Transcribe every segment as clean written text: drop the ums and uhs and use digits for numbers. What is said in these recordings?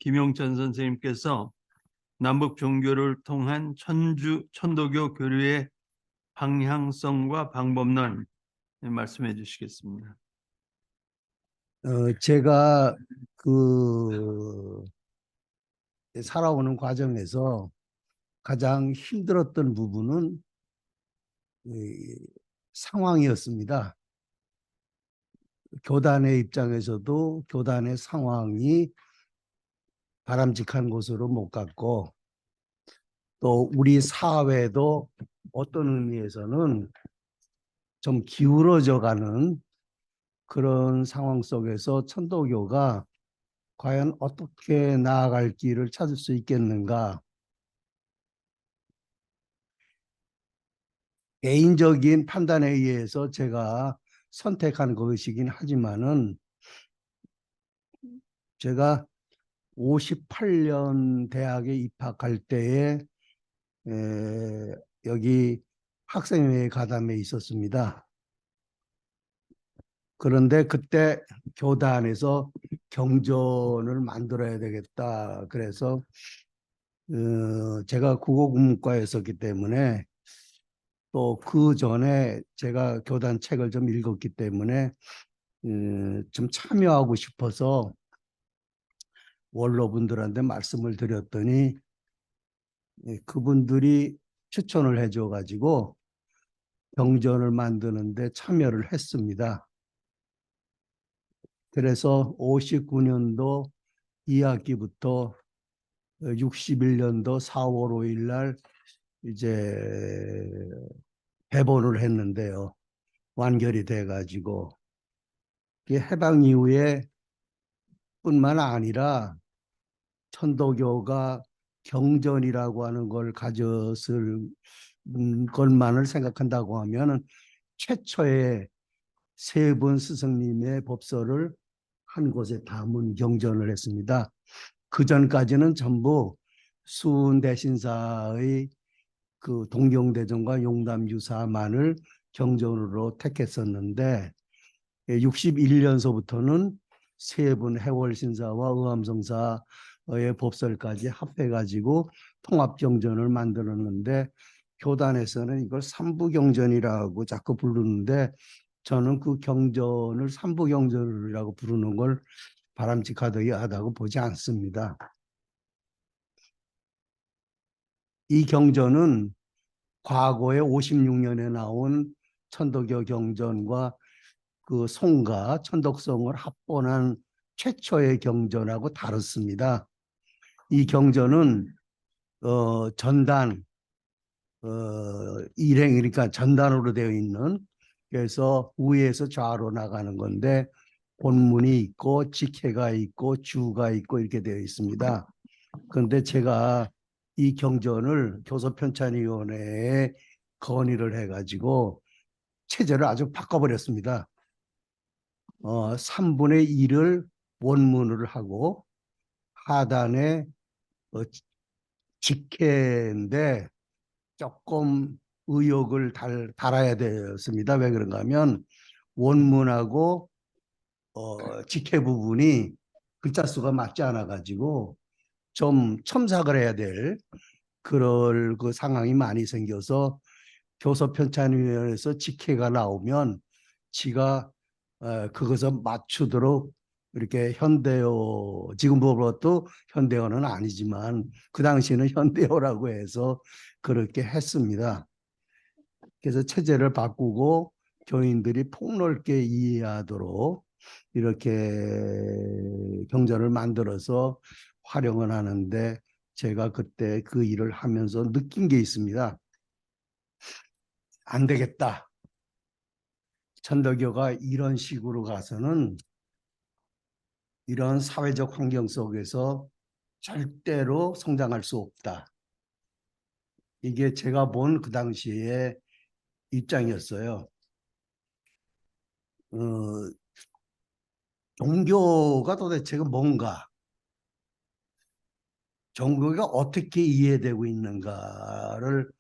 김용천 선생님께서 남북 종교를 통한 천도교 교류의 방향성과 방법론 말씀해 주시겠습니다. 제가 살아오는 과정에서 가장 힘들었던 부분은 이 상황이었습니다. 교단의 입장에서도 교단의 상황이 바람직한 곳으로 못 갔고, 또 우리 사회도 어떤 의미에서는 좀 기울어져 가는 그런 상황 속에서 천도교가 과연 어떻게 나아갈 길을 찾을 수 있겠는가. 개인적인 판단에 의해서 제가 선택한 것이긴 하지만은, 제가 58년 대학에 입학할 때에 여기 학생회의 가담에 있었습니다. 그런데 그때 교단에서 경전을 만들어야 되겠다. 그래서 제가 국어국문과였었기 때문에, 또 그 전에 제가 교단 책을 좀 읽었기 때문에 좀 참여하고 싶어서 원로분들한테 말씀을 드렸더니 그분들이 추천을 해줘 가지고 경전을 만드는데 참여를 했습니다. 그래서 59년도 2학기부터 61년도 4월 5일 날 이제 배본을 했는데요. 완결이 돼 가지고 해방 이후에 뿐만 아니라 천도교가 경전이라고 하는 걸 가졌을 것만을 생각한다고 하면 최초의 세 분 스승님의 법서를 한 곳에 담은 경전을 했습니다. 그 전까지는 전부 수은대신사의 그 동경대전과 용담유사만을 경전으로 택했었는데, 61년서부터는 세 분 해월신사와 의암성사의 법설까지 합해가지고 통합경전을 만들었는데, 교단에서는 이걸 삼부경전이라고 자꾸 부르는데, 저는 그 경전을 삼부경전이라고 부르는 걸 바람직하다고 보지 않습니다. 이 경전은 과거에 56년에 나온 천도교 경전과 그 송가 천덕성을 합본한 최초의 경전하고 다릅니다. 이 경전은 전단 일행, 그러니까 전단으로 되어 있는, 그래서 위에서 좌로 나가는 건데 본문이 있고 직해가 있고 주가 있고 이렇게 되어 있습니다. 그런데 제가 이 경전을 교섭편찬위원회에 건의를 해가지고 체제를 아주 바꿔버렸습니다. 3분의 1을 원문을 하고 하단에 직해인데 조금 의욕을 달아야 되었습니다. 왜 그런가 하면 원문하고 직해 부분이 글자 수가 맞지 않아 가지고 좀 첨삭을 해야 될 그럴 그 상황이 많이 생겨서 교섭편찬위원회에서 직해가 나오면 지가 그것을 맞추도록 이렇게 현대어, 지금 보고도 현대어는 아니지만 그 당시에는 현대어라고 해서 그렇게 했습니다. 그래서 체제를 바꾸고 교인들이 폭넓게 이해하도록 이렇게 경전을 만들어서 활용을 하는데, 제가 그때 그 일을 하면서 느낀 게 있습니다. 안 되겠다. 천도교가 이런 식으로 가서는 이런 사회적 환경 속에서 절대로 성장할 수 없다. 이게 제가 본 그 당시의 입장이었어요. 종교가 도대체 뭔가, 종교가 어떻게 이해되고 있는가를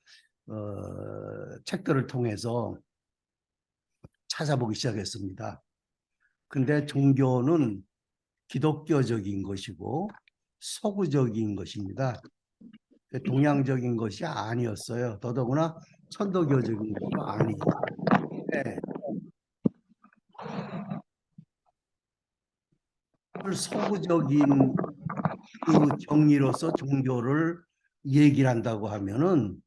책들을 통해서 찾아보기 시작했습니다. 근데 종교는 기독교적인 것이고 서구적인 것입니다. 동양적인 것이 아니었어요. 더더구나 천도교적인 것도 아니에요. 네. 서구적인 그 정의로서 종교를 얘기를 한다고 하면은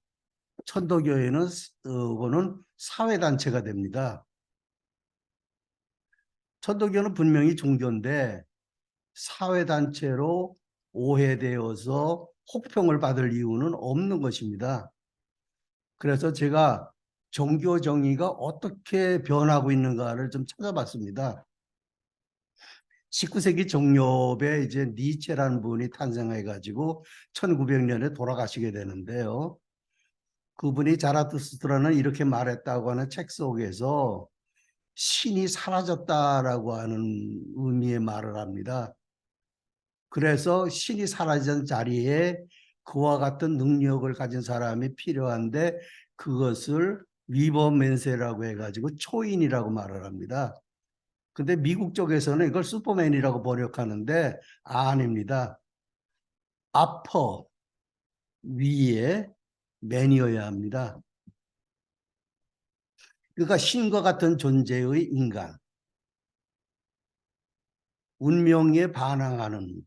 천도교회는 그거는 사회단체가 됩니다. 천도교는 분명히 종교인데 사회단체로 오해되어서 혹평을 받을 이유는 없는 것입니다. 그래서 제가 종교 정의가 어떻게 변하고 있는가를 좀 찾아봤습니다. 19세기 정엽에 이제 니체라는 분이 탄생해가지고 1900년에 돌아가시게 되는데요. 그분이 자라투스트라는 이렇게 말했다고 하는 책 속에서 신이 사라졌다라고 하는 의미의 말을 합니다. 그래서 신이 사라진 자리에 그와 같은 능력을 가진 사람이 필요한데 그것을 위버맨세라고 해가지고 초인이라고 말을 합니다. 근데 미국 쪽에서는 이걸 슈퍼맨이라고 번역하는데 아닙니다. 아퍼 위에 맨이어야 합니다. 그러니까 신과 같은 존재의 인간, 운명에 반항하는.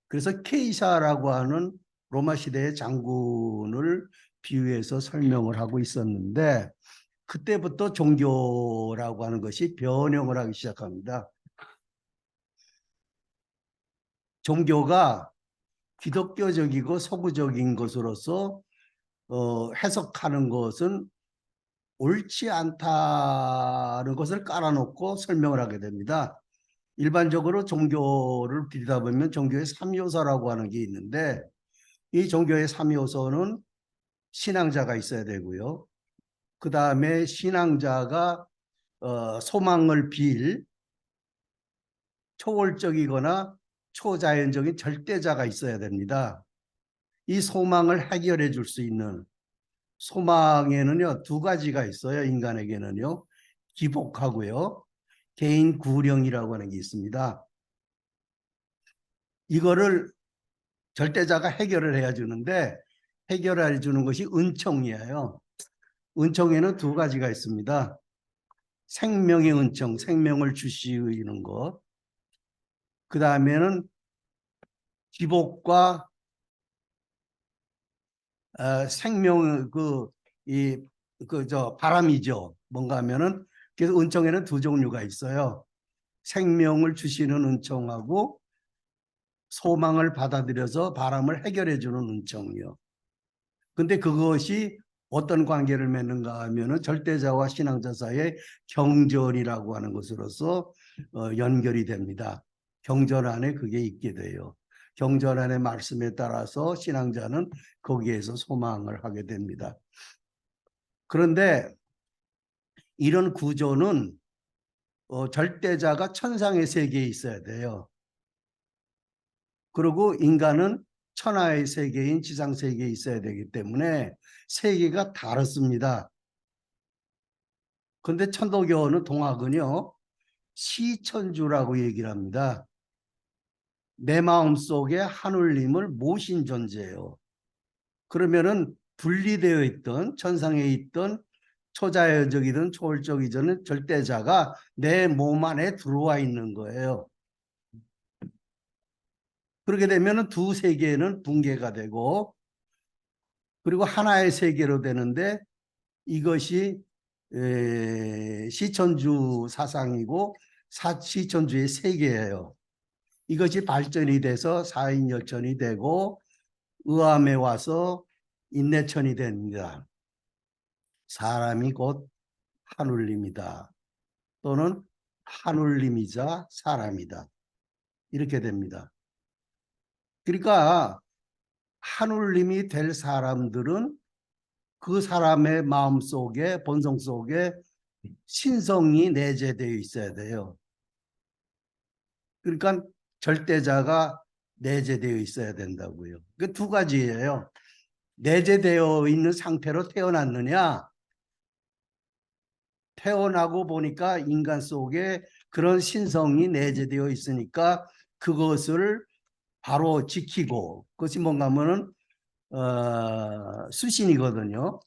그래서 케이사라고 하는 로마 시대의 장군을 비유해서 설명을 하고 있었는데 그때부터 종교라고 하는 것이 변형을 하기 시작합니다. 종교가 기독교적이고 서구적인 것으로서 해석하는 것은 옳지 않다는 것을 깔아놓고 설명을 하게 됩니다. 일반적으로 종교를 빌다 보면 종교의 3요소라고 하는 게 있는데 이 종교의 3요소는 신앙자가 있어야 되고요. 그 다음에 신앙자가 소망을 빌 초월적이거나 초자연적인 절대자가 있어야 됩니다. 이 소망을 해결해 줄 수 있는 소망에는요 두 가지가 있어요. 인간에게는요. 기복하고요. 개인 구령이라고 하는 게 있습니다. 이거를 절대자가 해결을 해야 주는데 해결해 주는 것이 은총이에요. 은총에는 두 가지가 있습니다. 생명의 은총, 생명을 주시는 것. 그 다음에는 기복과 생명 바람이죠. 뭔가 하면은 그래서 은총에는 두 종류가 있어요. 생명을 주시는 은총하고 소망을 받아들여서 바람을 해결해 주는 은총이요. 근데 그것이 어떤 관계를 맺는가 하면은 절대자와 신앙자 사이의 경전이라고 하는 것으로서 연결이 됩니다. 경전 안에 그게 있게 돼요. 경전 안의 말씀에 따라서 신앙자는 거기에서 소망을 하게 됩니다. 그런데 이런 구조는 절대자가 천상의 세계에 있어야 돼요. 그리고 인간은 천하의 세계인 지상 세계에 있어야 되기 때문에 세계가 다릅니다. 그런데 천도교는 동학은요 시천주라고 얘기를 합니다. 내 마음속에 하늘님을 모신 존재예요. 그러면은 분리되어 있던 천상에 있던 초자연적이든 초월적이든 절대자가 내 몸 안에 들어와 있는 거예요. 그렇게 되면 두 세계는 붕괴가 되고 그리고 하나의 세계로 되는데 이것이 시천주 사상이고 시천주의 세계예요. 이것이 발전이 돼서 사인여천이 되고 의암에 와서 인내천이 됩니다. 사람이 곧 하늘님이다. 또는 하늘님이자 사람이다. 이렇게 됩니다. 그러니까 하늘님이 될 사람들은 그 사람의 마음 속에 본성 속에 신성이 내재되어 있어야 돼요. 그러니까 절대자가 내재되어 있어야 된다고요. 그 두 가지예요. 내재되어 있는 상태로 태어났느냐, 태어나고 보니까 인간 속에 그런 신성이 내재되어 있으니까 그것을 바로 지키고, 그것이 뭔가 하면은 수신이거든요.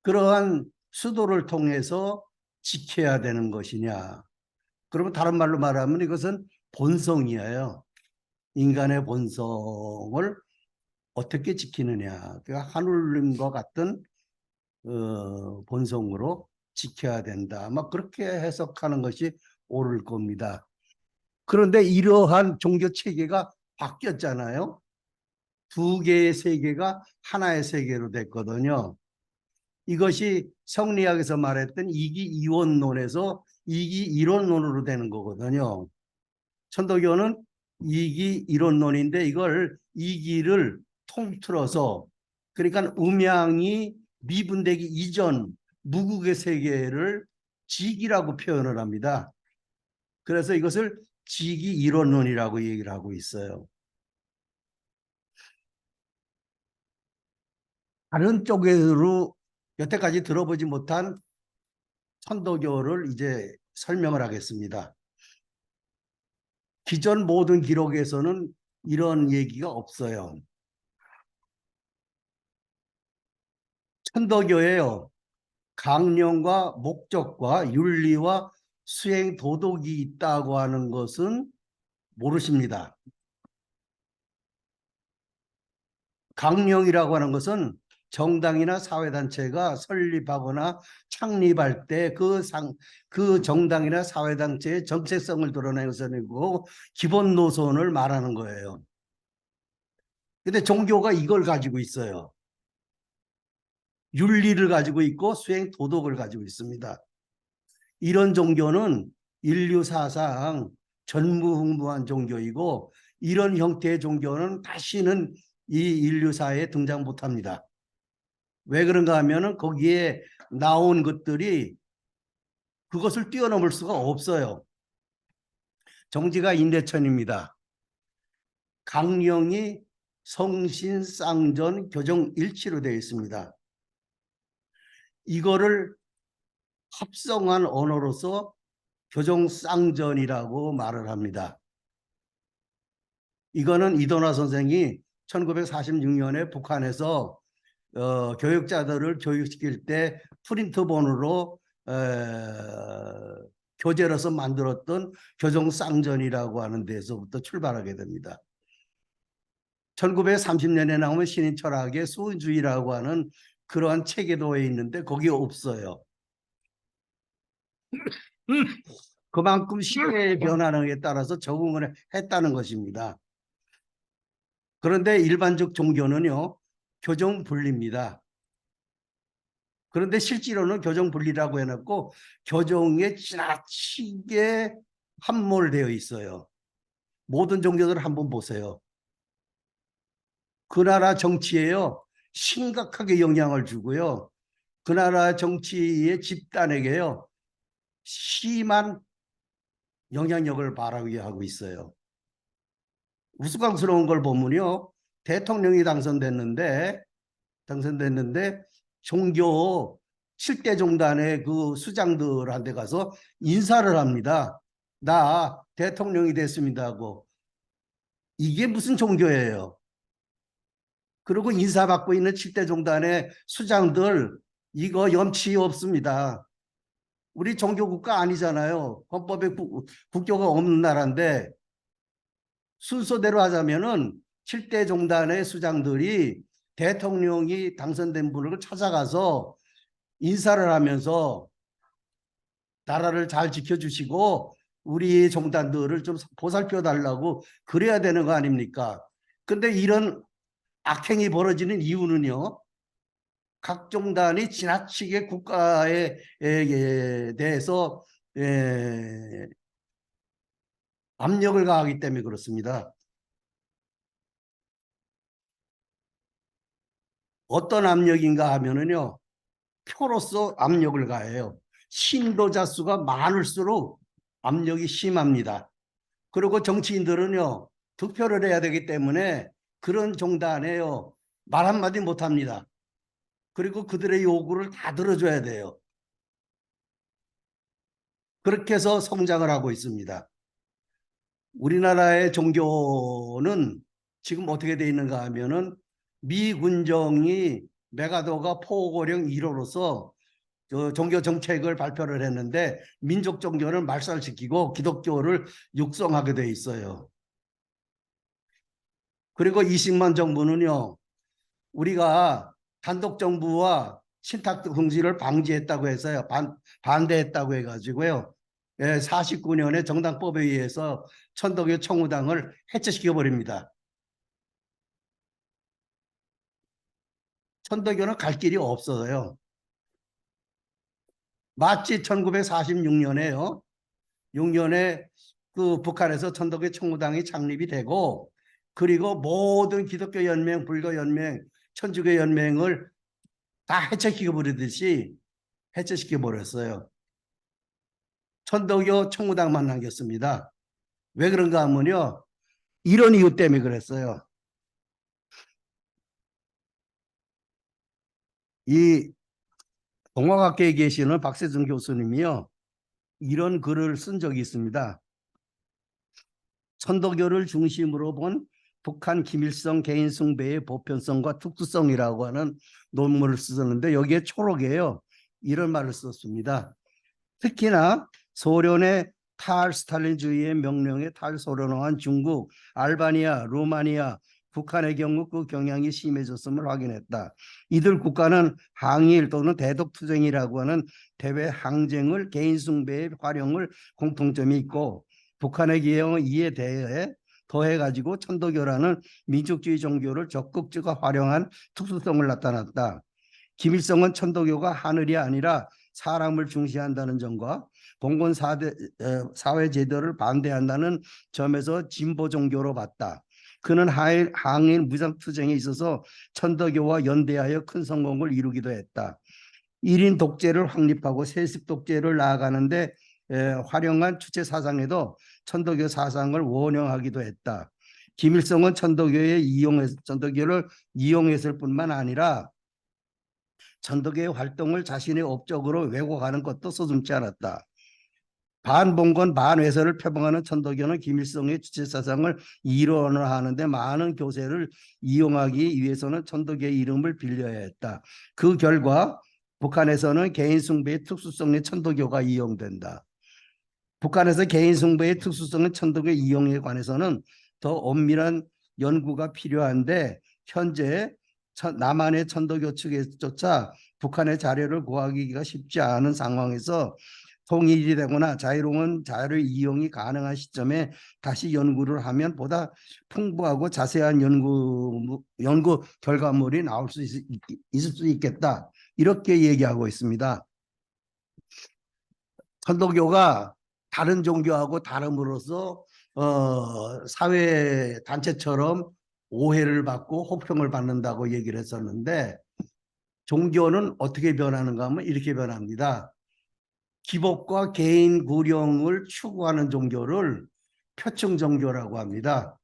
그러한 수도를 통해서 지켜야 되는 것이냐. 그러면 다른 말로 말하면 이것은 본성이에요. 인간의 본성을 어떻게 지키느냐. 그러니까 하늘님과 같은 본성으로 지켜야 된다. 막 그렇게 해석하는 것이 옳을 겁니다. 그런데 이러한 종교 체계가 바뀌었잖아요. 두 개의 세계가 하나의 세계로 됐거든요. 이것이 성리학에서 말했던 이기이원론에서 이기이론론으로 되는 거거든요. 천도교는 이기이론론인데 이걸 이기를 통틀어서, 그러니까 음양이 미분되기 이전 무국의 세계를 지기라고 표현을 합니다. 그래서 이것을 지기이론론이라고 얘기를 하고 있어요. 다른 쪽으로 여태까지 들어보지 못한 천도교를 이제 설명을 하겠습니다. 기존 모든 기록에서는 이런 얘기가 없어요. 천도교에요, 강령과 목적과 윤리와 수행 도덕이 있다고 하는 것은 모르십니다. 강령이라고 하는 것은 정당이나 사회단체가 설립하거나 창립할 때 그 정당이나 사회단체의 정체성을 드러내는 것이고 기본 노선을 말하는 거예요. 근데 종교가 이걸 가지고 있어요. 윤리를 가지고 있고 수행 도덕을 가지고 있습니다. 이런 종교는 인류 사상 전무후무한 종교이고, 이런 형태의 종교는 다시는 이 인류사에 등장 못합니다. 왜 그런가 하면은 거기에 나온 것들이 그것을 뛰어넘을 수가 없어요. 정지가 인대천입니다. 강령이 성신, 쌍전, 교정, 일치로 되어 있습니다. 이거를 합성한 언어로서 교정 쌍전이라고 말을 합니다. 이거는 이도나 선생이 1946년에 북한에서 교육자들을 교육시킬 때 프린트본으로 교재로서 만들었던 교정 쌍전이라고 하는 데서부터 출발하게 됩니다. 1930년에 나오면 신인 철학의 수주의라고 하는 그러한 체계도에 있는데 거기 없어요. 그만큼 시대의 변화에 따라서 적응을 했다는 것입니다. 그런데 일반적 종교는요, 교정 분리입니다. 그런데 실제로는 교정 분리라고 해놓고 교정에 지나치게 함몰되어 있어요. 모든 종교들 한번 보세요. 그 나라 정치에요, 심각하게 영향을 주고요. 그 나라 정치의 집단에게요, 심한 영향력을 발휘하게 하고 있어요. 우스꽝스러운 걸 보면요, 대통령이 당선됐는데 종교 7대 종단의 그 수장들한테 가서 인사를 합니다. 나 대통령이 됐습니다 하고. 이게 무슨 종교예요? 그리고 인사받고 있는 7대 종단의 수장들, 이거 염치 없습니다. 우리 종교국가 아니잖아요. 헌법에 국교가 없는 나라인데, 순서대로 하자면은 7대 종단의 수장들이 대통령이 당선된 분을 찾아가서 인사를 하면서 나라를 잘 지켜주시고 우리 종단들을 좀 보살펴 달라고 그래야 되는 거 아닙니까? 근데 이런 악행이 벌어지는 이유는요, 각 종단이 지나치게 국가에 대해서 압력을 가하기 때문에 그렇습니다. 어떤 압력인가 하면은요, 표로서 압력을 가해요. 신도자 수가 많을수록 압력이 심합니다. 그리고 정치인들은요, 득표를 해야 되기 때문에 그런 종단에요, 말 한마디 못합니다. 그리고 그들의 요구를 다 들어줘야 돼요. 그렇게 해서 성장을 하고 있습니다. 우리나라의 종교는 지금 어떻게 되어 있는가 하면은 미군정이 메가더가 포고령 1호로서 종교 정책을 발표를 했는데 민족 종교를 말살시키고 기독교를 육성하게 돼 있어요. 그리고 이승만 정부는요, 우리가 단독 정부와 신탁 금지를 방지했다고 해서요, 반대했다고 해가지고요, 49년에 정당법에 의해서 천도교 청우당을 해체시켜 버립니다. 천도교는 갈 길이 없어요. 마치 1946년에요. 6년에 그 북한에서 천도교 청우당이 창립이 되고, 그리고 모든 기독교 연맹, 불교 연맹, 천주교 연맹을 다 해체시켜 버리듯이 해체시켜 버렸어요. 천도교 청우당만 남겼습니다. 왜 그런가 하면요, 이런 이유 때문에 그랬어요. 이 동화학계에 계시는 박세준 교수님이요, 이런 글을 쓴 적이 있습니다. 천도교를 중심으로 본 북한 김일성 개인 숭배의 보편성과 특수성이라고 하는 논문을 쓰는데 여기에 초록이에요. 이런 말을 썼습니다. 특히나 소련의 탈스탈린주의의 명령에 탈소련화한 중국, 알바니아, 루마니아, 북한의 경우 그 경향이 심해졌음을 확인했다. 이들 국가는 항일 또는 대독투쟁이라고 하는 대외 항쟁을 개인 숭배의 활용을 공통점이 있고, 북한의 경우 이에 대해 더해가지고 천도교라는 민족주의 종교를 적극적으로 활용한 특수성을 나타났다. 김일성은 천도교가 하늘이 아니라 사람을 중시한다는 점과 봉건 사회 제도를 반대한다는 점에서 진보 종교로 봤다. 그는 항일 무장투쟁에 있어서 천도교와 연대하여 큰 성공을 이루기도 했다. 1인 독재를 확립하고 세습 독재를 나아가는데 활용한 주체 사상에도 천도교 사상을 원용하기도 했다. 김일성은 천도교를 이용했을 뿐만 아니라 천도교의 활동을 자신의 업적으로 왜곡하는 것도 서슴지 않았다. 반봉건 반외설을 표방하는 천도교는 김일성의 주체사상을 일원화하는데 많은 교세를 이용하기 위해서는 천도교의 이름을 빌려야 했다. 그 결과 북한에서는 개인 숭배의 특수성의 천도교가 이용된다. 북한에서 개인 숭배의 특수성의 천도교 이용에 관해서는 더 엄밀한 연구가 필요한데 현재 남한의 천도교 측에조차 북한의 자료를 구하기가 쉽지 않은 상황에서 통일이 되거나 자유로운 자료 이용이 가능한 시점에 다시 연구를 하면 보다 풍부하고 자세한 연구 결과물이 나올 수 있을 수 있겠다. 이렇게 얘기하고 있습니다. 천도교가 다른 종교하고 다름으로써 사회 단체처럼 오해를 받고 혹평을 받는다고 얘기를 했었는데, 종교는 어떻게 변하는가 하면 이렇게 변합니다. 기복과 개인 구령을 추구하는 종교를 표층 종교라고 합니다.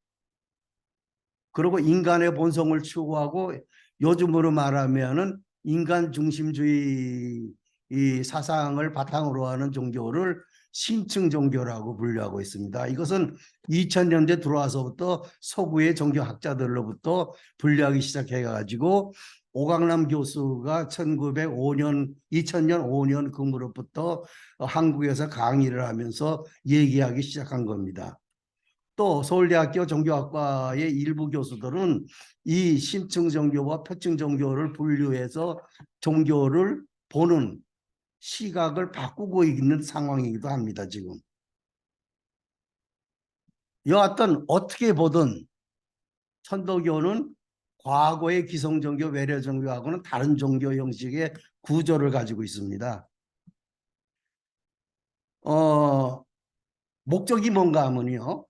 그리고 인간의 본성을 추구하고 요즘으로 말하면은 인간 중심주의 이 사상을 바탕으로 하는 종교를 신층 종교라고 분류하고 있습니다. 이것은 2000년대 들어와서부터 서구의 종교학자들로부터 분류하기 시작해가지고 오강남 교수가 2000년 5년 그 무렵부터 한국에서 강의를 하면서 얘기하기 시작한 겁니다. 또 서울대학교 종교학과의 일부 교수들은 이 신층 종교와 표층 종교를 분류해서 종교를 보는 시각을 바꾸고 있는 상황이기도 합니다. 지금 여하튼 어떻게 보든 천도교는 과거의 기성종교, 외래종교하고는 다른 종교 형식의 구조를 가지고 있습니다. 목적이 뭔가 하면요,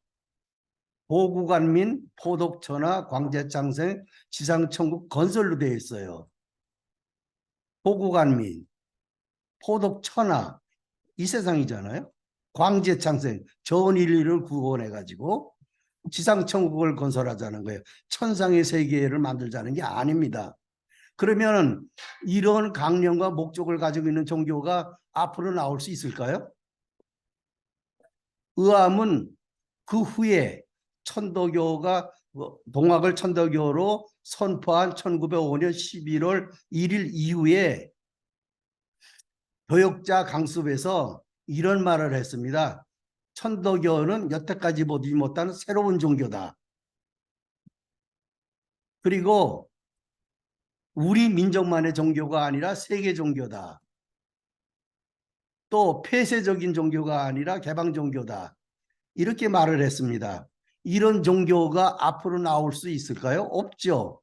보국안민, 포독천하, 광제창생, 지상천국 건설로 되어 있어요. 보국안민, 포독천하, 이 세상이잖아요. 광제창생, 전 인류를 구원해가지고 지상천국을 건설하자는 거예요. 천상의 세계를 만들자는 게 아닙니다. 그러면 이런 강령과 목적을 가지고 있는 종교가 앞으로 나올 수 있을까요? 의함은 그 후에 천도교가 동학을 천도교로 선포한 1905년 11월 1일 이후에 교역자 강습에서 이런 말을 했습니다. 천도교는 여태까지 보지 못한 새로운 종교다. 그리고 우리 민족만의 종교가 아니라 세계 종교다. 또 폐쇄적인 종교가 아니라 개방 종교다. 이렇게 말을 했습니다. 이런 종교가 앞으로 나올 수 있을까요? 없죠.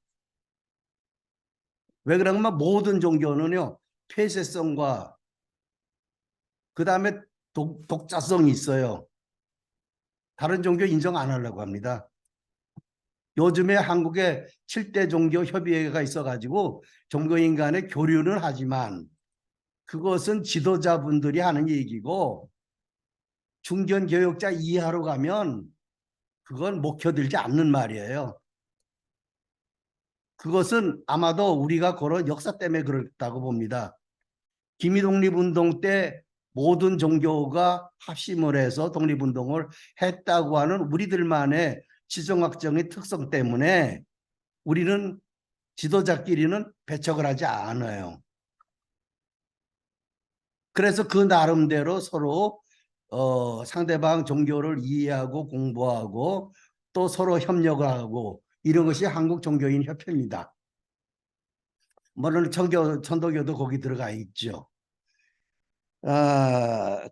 왜 그러냐면 모든 종교는요, 폐쇄성과 그 다음에 독자성이 있어요. 다른 종교 인정 안 하려고 합니다. 요즘에 한국에 7대 종교 협의회가 있어가지고 종교인 간의 교류는 하지만 그것은 지도자분들이 하는 얘기고 중견 교역자 이하로 가면 그건 목혀들지 않는 말이에요. 그것은 아마도 우리가 걸은 역사 때문에 그렇다고 봅니다. 기미독립운동 때 모든 종교가 합심을 해서 독립운동을 했다고 하는 우리들만의 지정학적인 특성 때문에 우리는 지도자끼리는 배척을 하지 않아요. 그래서 그 나름대로 서로 상대방 종교를 이해하고 공부하고 또 서로 협력을 하고 이런 것이 한국종교인협회입니다. 물론 천도교도 거기 들어가 있죠.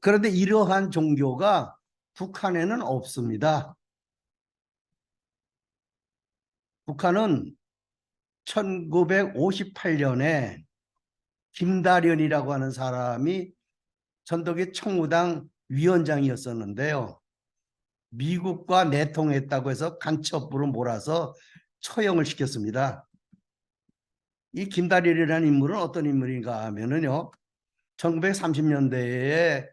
그런데 이러한 종교가 북한에는 없습니다. 북한은 1958년에 김다련이라고 하는 사람이 천도교 청무당 위원장이었었는데요. 미국과 내통했다고 해서 간첩부로 몰아서 처형을 시켰습니다. 이 김다련이라는 인물은 어떤 인물인가 하면은요. 1930년대에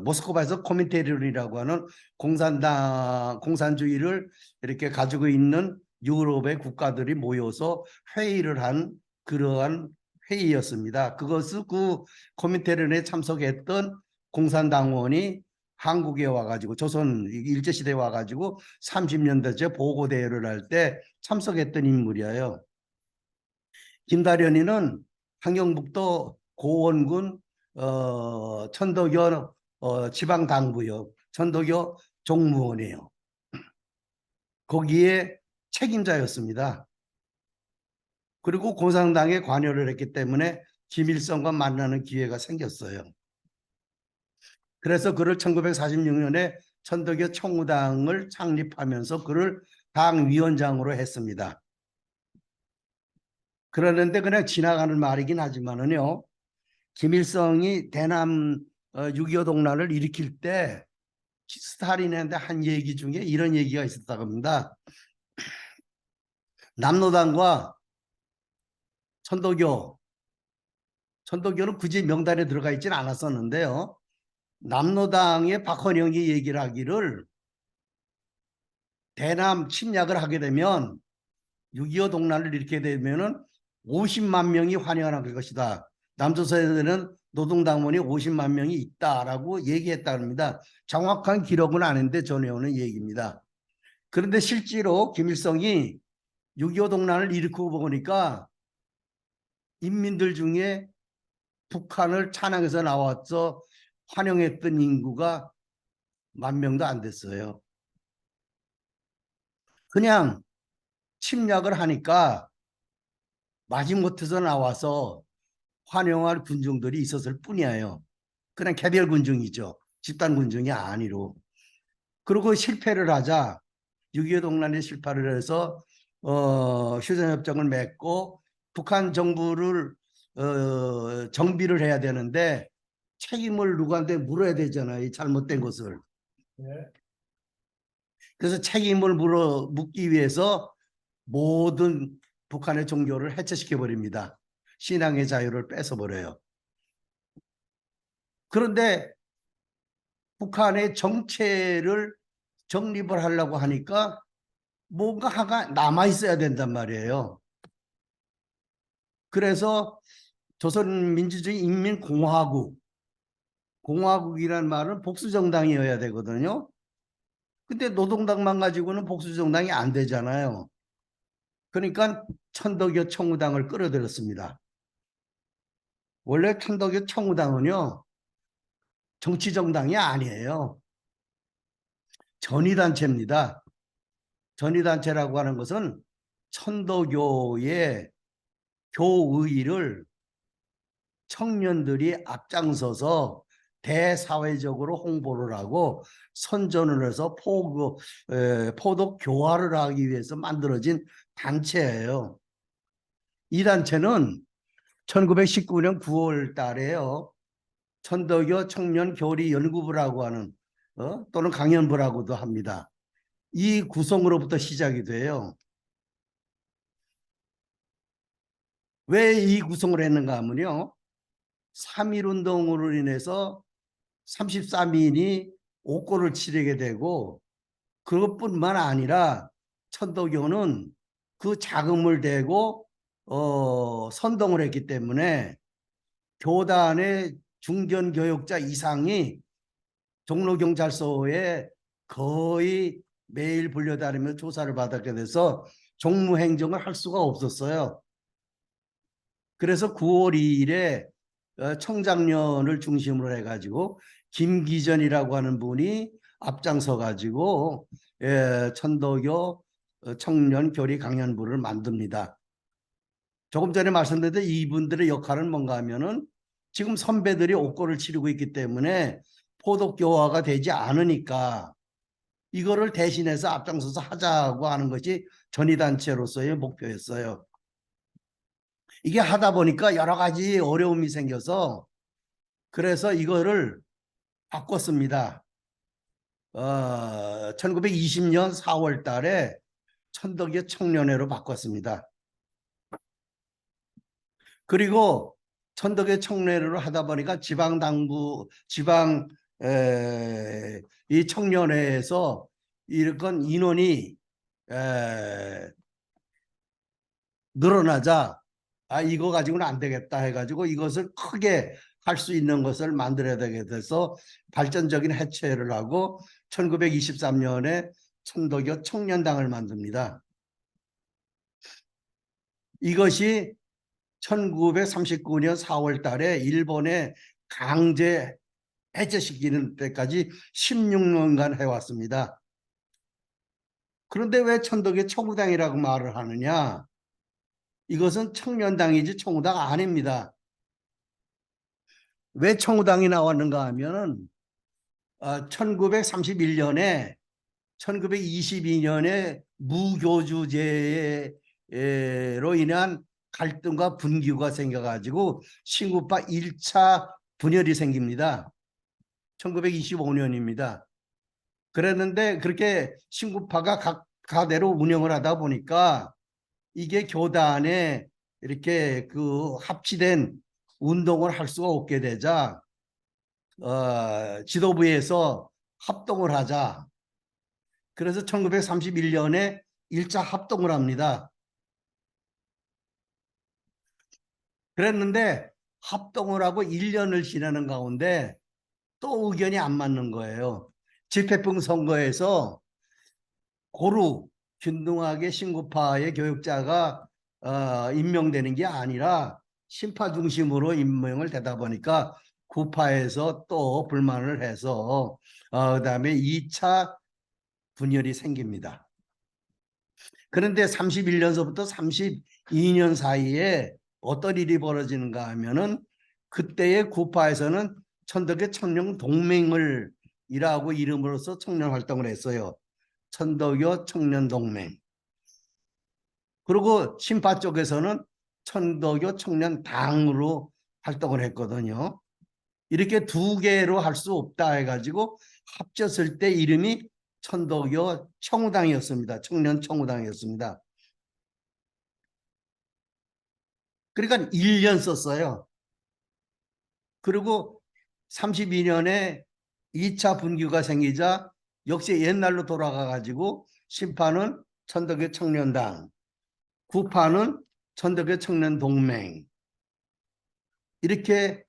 모스크바에서 코민테르이라고 하는 공산주의를 이렇게 가지고 있는 유럽의 국가들이 모여서 회의를 한 그러한 회의였습니다. 그것을 그 코민테른에 참석했던 공산당원이 한국에 와가지고 조선 일제시대에 와가지고 30년대째 보고대회를 할 때 참석했던 인물이에요. 김다련이는 함경북도 고원군 천도교 지방당부요. 천도교 종무원이에요. 거기에 책임자였습니다. 그리고 공산당에 관여를 했기 때문에 김일성과 만나는 기회가 생겼어요. 그래서 그를 1946년에 천도교 청우당을 창립하면서 그를 당위원장으로 했습니다. 그러는데 그냥 지나가는 말이긴 하지만은요. 김일성이 대남 6.25 동란을 일으킬 때 스탈린한테 한 얘기 중에 이런 얘기가 있었다고 합니다. 남로당과 천도교는 굳이 명단에 들어가 있지는 않았었는데요. 남로당의 박헌영이 얘기를 하기를 대남 침략을 하게 되면 6.25 동란을 일으키게 되면은 50만 명이 환영할 것이다. 남조선에는 노동당원이 50만 명이 있다라고 얘기했다고 합니다. 정확한 기록은 아닌데 전해오는 얘기입니다. 그런데 실제로 김일성이 6.25 동란을 일으키고 보니까 인민들 중에 북한을 찬양해서 나와서 환영했던 인구가 10,000명도 안 됐어요. 그냥 침략을 하니까 마지못해서 나와서 환영할 군중들이 있었을 뿐이에요. 그냥 개별 군중이죠. 집단 군중이 아니로. 그리고 실패를 하자 6.25 동란에 실패를 해서 휴전협정을 맺고 북한 정부를 정비를 해야 되는데 책임을 누구한테 물어야 되잖아요. 이 잘못된 것을. 그래서 책임을 묻기 위해서 모든 북한의 종교를 해체시켜 버립니다. 신앙의 자유를 뺏어버려요. 그런데 북한의 정체를 정립을 하려고 하니까 뭔가 하나 남아있어야 된단 말이에요. 그래서 조선민주주의 인민공화국이란 말은 복수정당이어야 되거든요. 근데 노동당만 가지고는 복수정당이 안 되잖아요. 그러니까 천덕여 청우당을 끌어들였습니다. 원래 천덕여 청우당은요, 정치정당이 아니에요. 전위단체입니다. 전위단체라고 하는 것은 천도교의 교의를 청년들이 앞장서서 대사회적으로 홍보를 하고 선전을 해서 포독 교화를 하기 위해서 만들어진 단체예요. 이 단체는 1919년 9월 달에요. 천도교 청년 교리 연구부라고 하는 또는 강연부라고도 합니다. 이 구성으로부터 시작이 돼요. 왜 이 구성을 했는가 하면요. 3.1 운동으로 인해서 33인이 옥고를 치르게 되고 그것뿐만 아니라 천도교는 그 자금을 대고 선동을 했기 때문에 교단의 중견 교역자 이상이 종로경찰서에 거의 매일 불려다니며 조사를 받았게 돼서 종무행정을 할 수가 없었어요. 그래서 9월 2일에 청장년을 중심으로 해가지고 김기전이라고 하는 분이 앞장서 가지고 천도교 청년 교리 강연부를 만듭니다. 조금 전에 말씀드렸듯 이분들의 역할은 뭔가 하면은 지금 선배들이 옥고를 치르고 있기 때문에 포독교화가 되지 않으니까 이거를 대신해서 앞장서서 하자고 하는 것이 전위단체로서의 목표였어요. 이게 하다 보니까 여러 가지 어려움이 생겨서 그래서 이거를 바꿨습니다. 1920년 4월 달에 천덕여 청년회로 바꿨습니다. 그리고 천덕여 청년회를 하다 보니까 이 청년회에서 이런 인원이 늘어나자 이거 가지고는 안 되겠다 해가지고 이것을 크게 할 수 있는 것을 만들어야 되게 돼서 발전적인 해체를 하고 1923년에 천도교 청년당을 만듭니다. 이것이 1939년 4월 달에 일본에 강제 해체시키는 때까지 16년간 해왔습니다. 그런데 왜 천도교 청우당이라고 말을 하느냐? 이것은 청년당이지 청우당 아닙니다. 왜 청우당이 나왔는가 하면은 1931년에 1922년에 무교주제로 인한 갈등과 분기가 생겨가지고 신구파 1차 분열이 생깁니다. 1925년입니다. 그랬는데 그렇게 신구파가 가대로 운영을 하다 보니까 이게 교단에 이렇게 그 합치된 운동을 할 수가 없게 되자 지도부에서 합동을 하자. 그래서 1931년에 1차 합동을 합니다. 그랬는데 합동을 하고 1년을 지나는 가운데 또 의견이 안 맞는 거예요. 집회풍 선거에서 고루 균등하게 신구파의 교육자가 임명되는 게 아니라 신파 중심으로 임명을 되다 보니까 구파에서 또 불만을 해서 그다음에 2차 분열이 생깁니다. 그런데 31년서부터 32년 사이에 어떤 일이 벌어지는가 하면은 그때의 구파에서는 천덕의 청년 동맹을 이라고 이름으로써 청년 활동을 했어요. 천덕여 청년 동맹. 그리고 신파 쪽에서는 천덕여 청년 당으로 활동을 했거든요. 이렇게 두 개로 할 수 없다 해가지고 합쳤을 때 이름이 천덕여 청우당이었습니다. 청년 청우당이었습니다. 그러니까 1년 썼어요. 그리고 32년에 2차 분규가 생기자 역시 옛날로 돌아가 가지고 신파는 천덕여 청년당, 구파는 천덕여 청년동맹 이렇게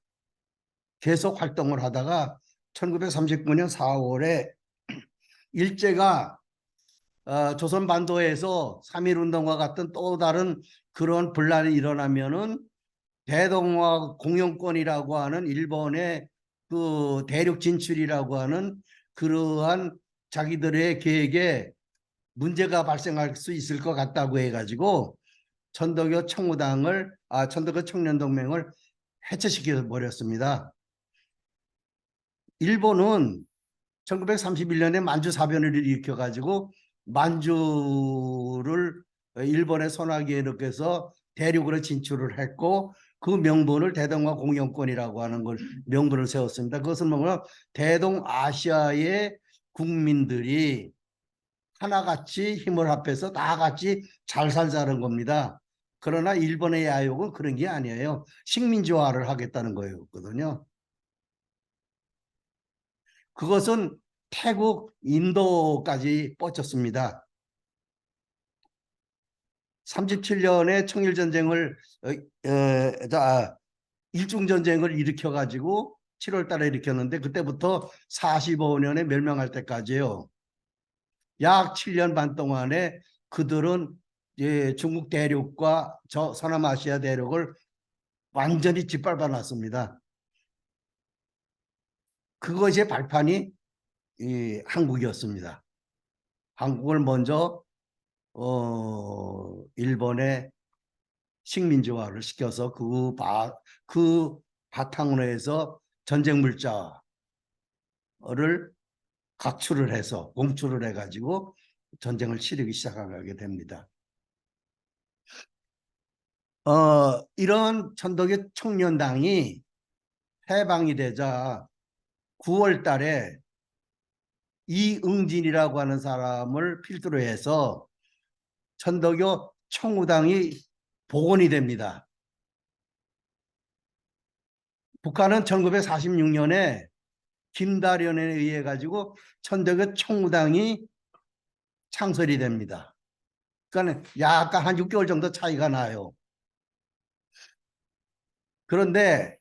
계속 활동을 하다가 1939년 4월에 일제가 조선 반도에서 3.1운동과 같은 또 다른 그런 분란이 일어나면은 대동아 공영권이라고 하는 일본의 그 대륙 진출이라고 하는 그러한 자기들의 계획에 문제가 발생할 수 있을 것 같다고 해가지고 천도교 천도교 청년동맹을 해체시켜 버렸습니다. 일본은 1931년에 만주 사변을 일으켜가지고 만주를 일본의 손아귀에 넣고서 대륙으로 진출을 했고 그 명분을 대동아 공영권이라고 하는 걸 명분을 세웠습니다. 그것은 뭐냐 대동아시아의 국민들이 하나같이 힘을 합해서 다 같이 잘 살자는 겁니다. 그러나 일본의 야욕은 그런 게 아니에요. 식민지화를 하겠다는 거였거든요. 그것은 태국, 인도까지 뻗쳤습니다. 37년에 청일전쟁을 일중전쟁을 일으켜가지고 7월 달에 일으켰는데 그때부터 45년에 멸망할 때까지요. 약 7년 반 동안에 그들은 중국 대륙과 서남아시아 대륙을 완전히 짓밟아 놨습니다. 그것의 발판이 한국이었습니다. 한국을 먼저 일본의 식민지화를 시켜서 그 바탕으로 해서 전쟁 물자를 각출을 해서 공출을 해가지고 전쟁을 치르기 시작하게 됩니다. 이런 천도교 청년당이 해방이 되자 9월 달에 이응진이라고 하는 사람을 필두로 해서 천도교 청우당이 복원이 됩니다. 북한은 1946년에 김다련에 의해 가지고 천도교 청우당이 창설이 됩니다. 그러니까 약간 한 6개월 정도 차이가 나요. 그런데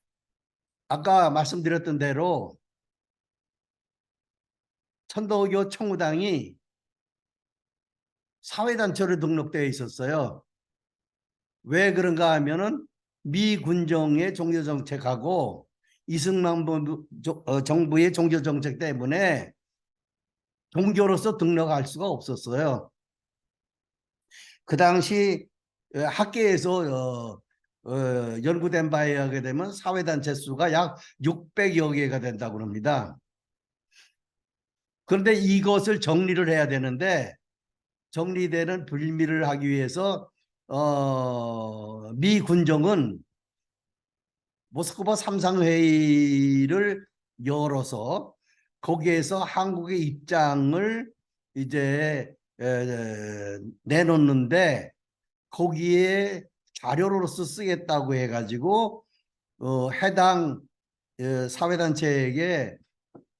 아까 말씀드렸던 대로 천도교 청우당이 사회단체로 등록되어 있었어요. 왜 그런가 하면은 미군정의 종교정책하고 이승만 정부의 종교정책 때문에 종교로서 등록할 수가 없었어요. 그 당시 학계에서 연구된 바에 의하게 되면 사회단체 수가 약 600여 개가 된다고 합니다. 그런데 이것을 정리를 해야 되는데 정리되는 불미를 하기 위해서 미 군정은 모스크바 삼상회의를 열어서 거기에서 한국의 입장을 이제 내놓는데 거기에 자료로서 쓰겠다고 해가지고 해당 사회단체에게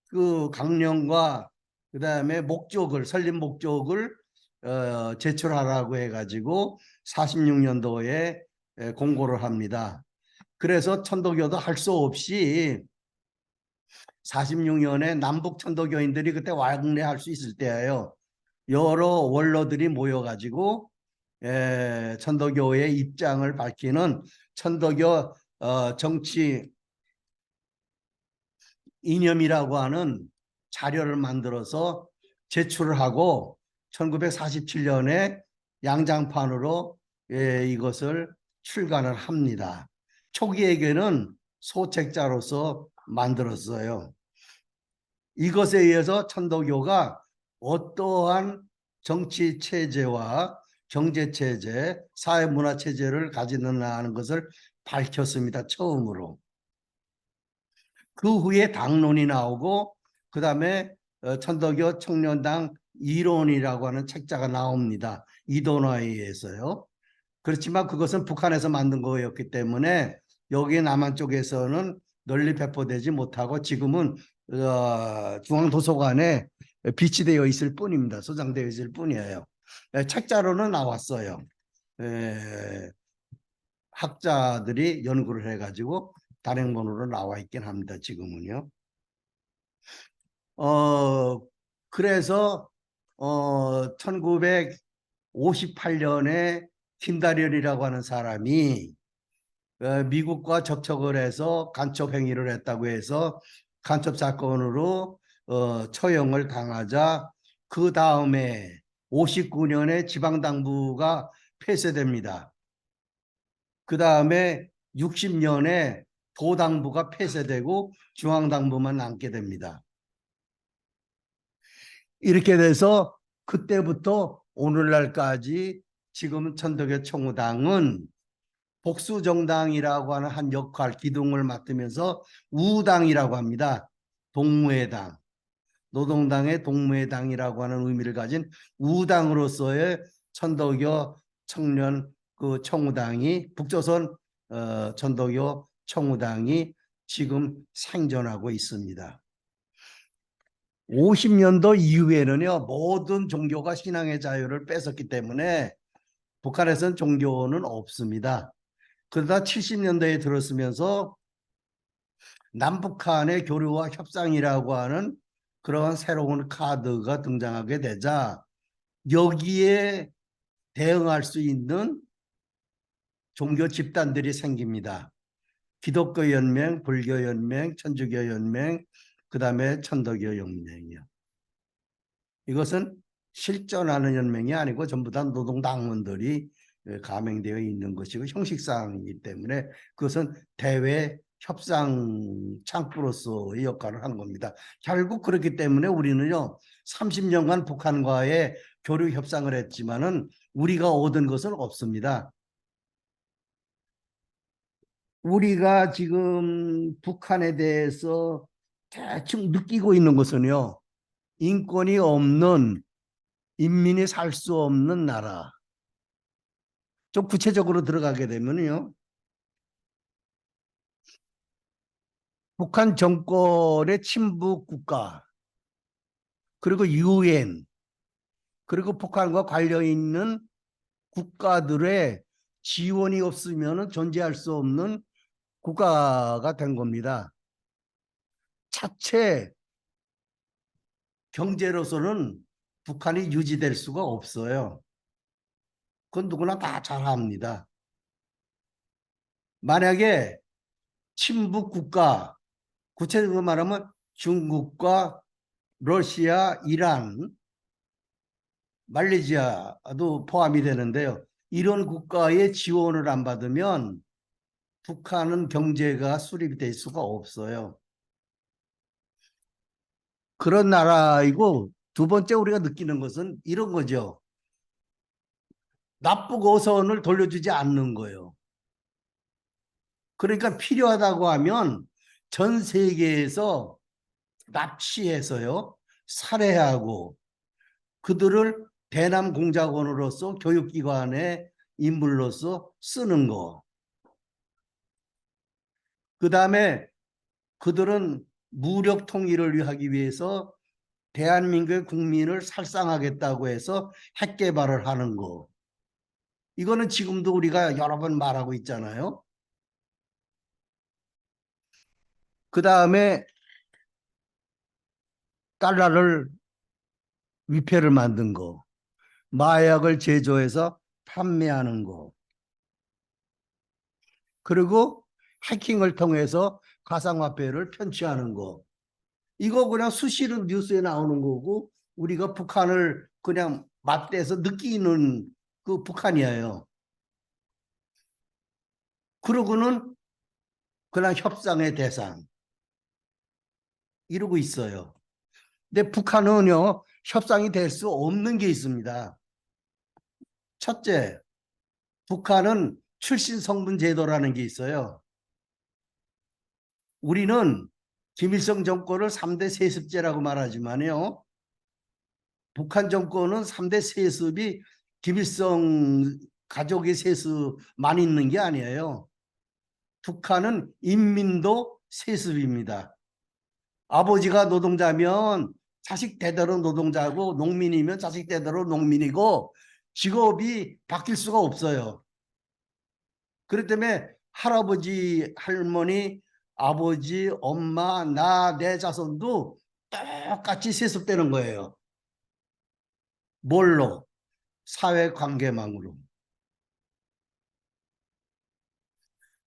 그 강령과 그다음에 설립 목적을 제출하라고 해가지고 46년도에 공고를 합니다. 그래서 천도교도 할 수 없이 46년에 남북 천도교인들이 그때 왕래할 수 있을 때예요. 여러 원로들이 모여가지고 천도교의 입장을 밝히는 천도교 정치 이념이라고 하는 자료를 만들어서 제출을 하고 1947년에 양장판으로 이것을 출간을 합니다. 초기에게는 소책자로서 만들었어요. 이것에 의해서 천도교가 어떠한 정치 체제와 경제 체제, 사회 문화 체제를 가지느냐 하는 것을 밝혔습니다. 처음으로. 그 후에 당론이 나오고 그 다음에 천도교 청년당 이론이라고 하는 책자가 나옵니다. 이도나에 의해서요. 그렇지만 그것은 북한에서 만든 거였기 때문에 여기 남한 쪽에서는 널리 배포되지 못하고 지금은 중앙도서관에 비치되어 있을 뿐입니다. 소장되어 있을 뿐이에요. 책자로는 나왔어요. 학자들이 연구를 해가지고 단행본으로 나와 있긴 합니다. 지금은요. 그래서 1958년에 김다련이라고 하는 사람이 미국과 접촉을 해서 간첩 행위를 했다고 해서 간첩 사건으로 처형을 당하자 그 다음에 59년에 지방당부가 폐쇄됩니다. 그 다음에 60년에 도당부가 폐쇄되고 중앙당부만 남게 됩니다. 이렇게 돼서 그때부터 오늘날까지 지금 천도교 총무당은 복수정당이라고 하는 한 역할, 기둥을 맡으면서 우당이라고 합니다. 동무의 당, 노동당의 동무의 당이라고 하는 의미를 가진 우당으로서의 천도교 청년 그 총무당이 북조선 천도교 총무당이 지금 생존하고 있습니다. 50년도 이후에는요, 모든 종교가 신앙의 자유를 뺏었기 때문에 북한에서는 종교는 없습니다. 그러다 70년대에 들었으면서 남북한의 교류와 협상이라고 하는 그러한 새로운 카드가 등장하게 되자 여기에 대응할 수 있는 종교 집단들이 생깁니다. 기독교 연맹, 불교 연맹, 천주교 연맹, 그 다음에 천도교 연맹이요. 이것은 실존하는 연맹이 아니고 전부 다 노동당원들이 가맹되어 있는 것이고 형식상이기 때문에 그것은 대외 협상 창구로서의 역할을 한 겁니다. 결국 그렇기 때문에 우리는요 30년간 북한과의 교류 협상을 했지만은 우리가 얻은 것은 없습니다. 우리가 지금 북한에 대해서 대충 느끼고 있는 것은요 인권이 없는 인민이 살 수 없는 나라. 좀 구체적으로 들어가게 되면요. 북한 정권의 친북 국가, 그리고 UN, 그리고 북한과 관련 있는 국가들의 지원이 없으면 존재할 수 없는 국가가 된 겁니다. 자체 경제로서는 북한이 유지될 수가 없어요. 그건 누구나 다 잘 압니다. 만약에 친북 국가, 구체적으로 말하면 중국과 러시아, 이란, 말레이시아도 포함이 되는데요. 이런 국가의 지원을 안 받으면 북한은 경제가 수립이 될 수가 없어요. 그런 나라이고 두 번째 우리가 느끼는 것은 이런 거죠. 납북어선을 돌려주지 않는 거예요. 그러니까 필요하다고 하면 전 세계에서 납치해서요, 살해하고 그들을 대남 공작원으로서 교육기관의 인물로서 쓰는 거. 그 다음에 그들은 무력 통일을 하기 위해서 대한민국의 국민을 살상하겠다고 해서 핵 개발을 하는 거. 이거는 지금도 우리가 여러 번 말하고 있잖아요. 그 다음에 달러를 위패를 만든 거. 마약을 제조해서 판매하는 거. 그리고 해킹을 통해서 가상화폐를 편취하는 거. 이거 그냥 수시로 뉴스에 나오는 거고 우리가 북한을 그냥 맞대서 느끼는 그 북한이에요. 그러고는 그냥 협상의 대상 이러고 있어요. 근데 북한은요 협상이 될 수 없는 게 있습니다. 첫째, 북한은 출신 성분 제도라는 게 있어요. 우리는 김일성 정권을 3대 세습제라고 말하지만요. 북한 정권은 3대 세습이 김일성 가족의 세습만 있는 게 아니에요. 북한은 인민도 세습입니다. 아버지가 노동자면 자식 대대로 노동자고 농민이면 자식 대대로 농민이고 직업이 바뀔 수가 없어요. 그렇기 때문에 할아버지, 할머니, 아버지, 엄마, 나, 내 자손도 똑같이 세습되는 거예요. 뭘로? 사회관계망으로.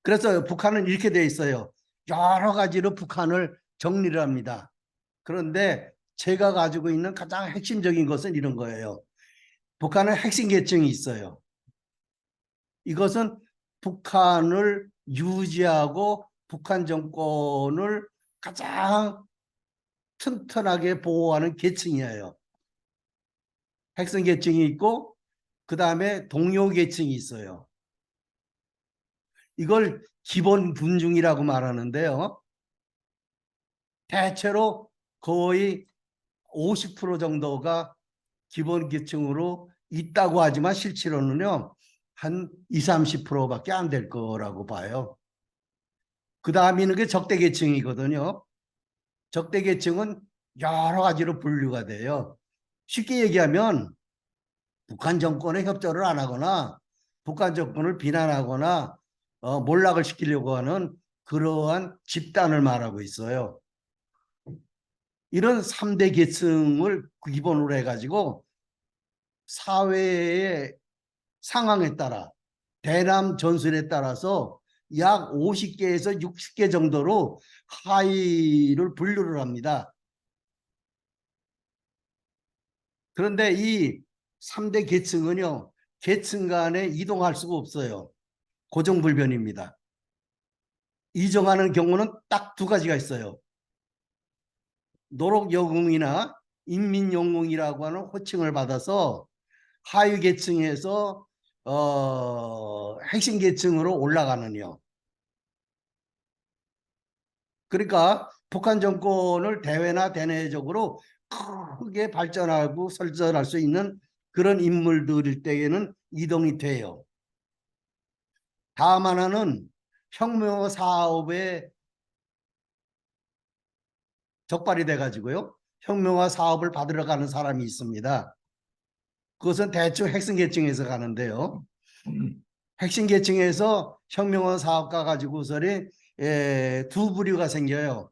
그래서 북한은 이렇게 돼 있어요. 여러 가지로 북한을 정리를 합니다. 그런데 제가 가지고 있는 가장 핵심적인 것은 이런 거예요. 북한은 핵심 계층이 있어요. 이것은 북한을 유지하고 북한 정권을 가장 튼튼하게 보호하는 계층이에요. 핵심 계층이 있고 그 다음에 동료 계층이 있어요. 이걸 기본 군중이라고 말하는데요. 대체로 거의 50% 정도가 기본 계층으로 있다고 하지만 실제로는요. 한 20, 30%밖에 안 될 거라고 봐요. 그 다음에 있는 게 적대 계층이거든요. 적대 계층은 여러 가지로 분류가 돼요. 쉽게 얘기하면 북한 정권에 협조를 안 하거나 북한 정권을 비난하거나 몰락을 시키려고 하는 그러한 집단을 말하고 있어요. 이런 3대 계층을 기본으로 해가지고 사회의 상황에 따라 대남 전술에 따라서 약 50개에서 60개 정도로 하위를 분류를 합니다. 그런데 이 3대 계층은요. 계층 간에 이동할 수가 없어요. 고정불변입니다. 이정하는 경우는 딱 두 가지가 있어요. 노록영웅이나 인민영웅이라고 하는 호칭을 받아서 하위 계층에서 핵심 계층으로 올라가는요. 그러니까 북한 정권을 대외나 대내적으로 크게 발전하고 설전할 수 있는 그런 인물들일 때에는 이동이 돼요. 다음 하나는 혁명 사업에 적발이 돼가지고요. 혁명화 사업을 받으러 가는 사람이 있습니다. 그것은 대충 핵심 계층에서 가는데요. 핵심 계층에서 혁명화 사업 가가지고서는 두 부류가 생겨요.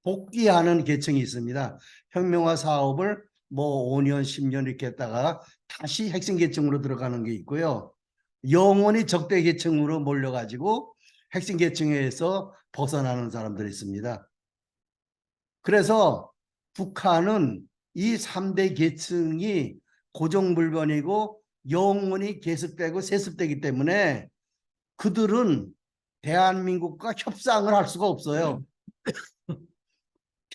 복귀하는 계층이 있습니다. 혁명화 사업을 뭐 5년, 10년 이렇게 했다가 다시 핵심 계층으로 들어가는 게 있고요. 영원히 적대 계층으로 몰려가지고 핵심 계층에서 벗어나는 사람들이 있습니다. 그래서 북한은 이 3대 계층이 고정불변이고 영원히 계속되고 세습되기 때문에 그들은 대한민국과 협상을 할 수가 없어요.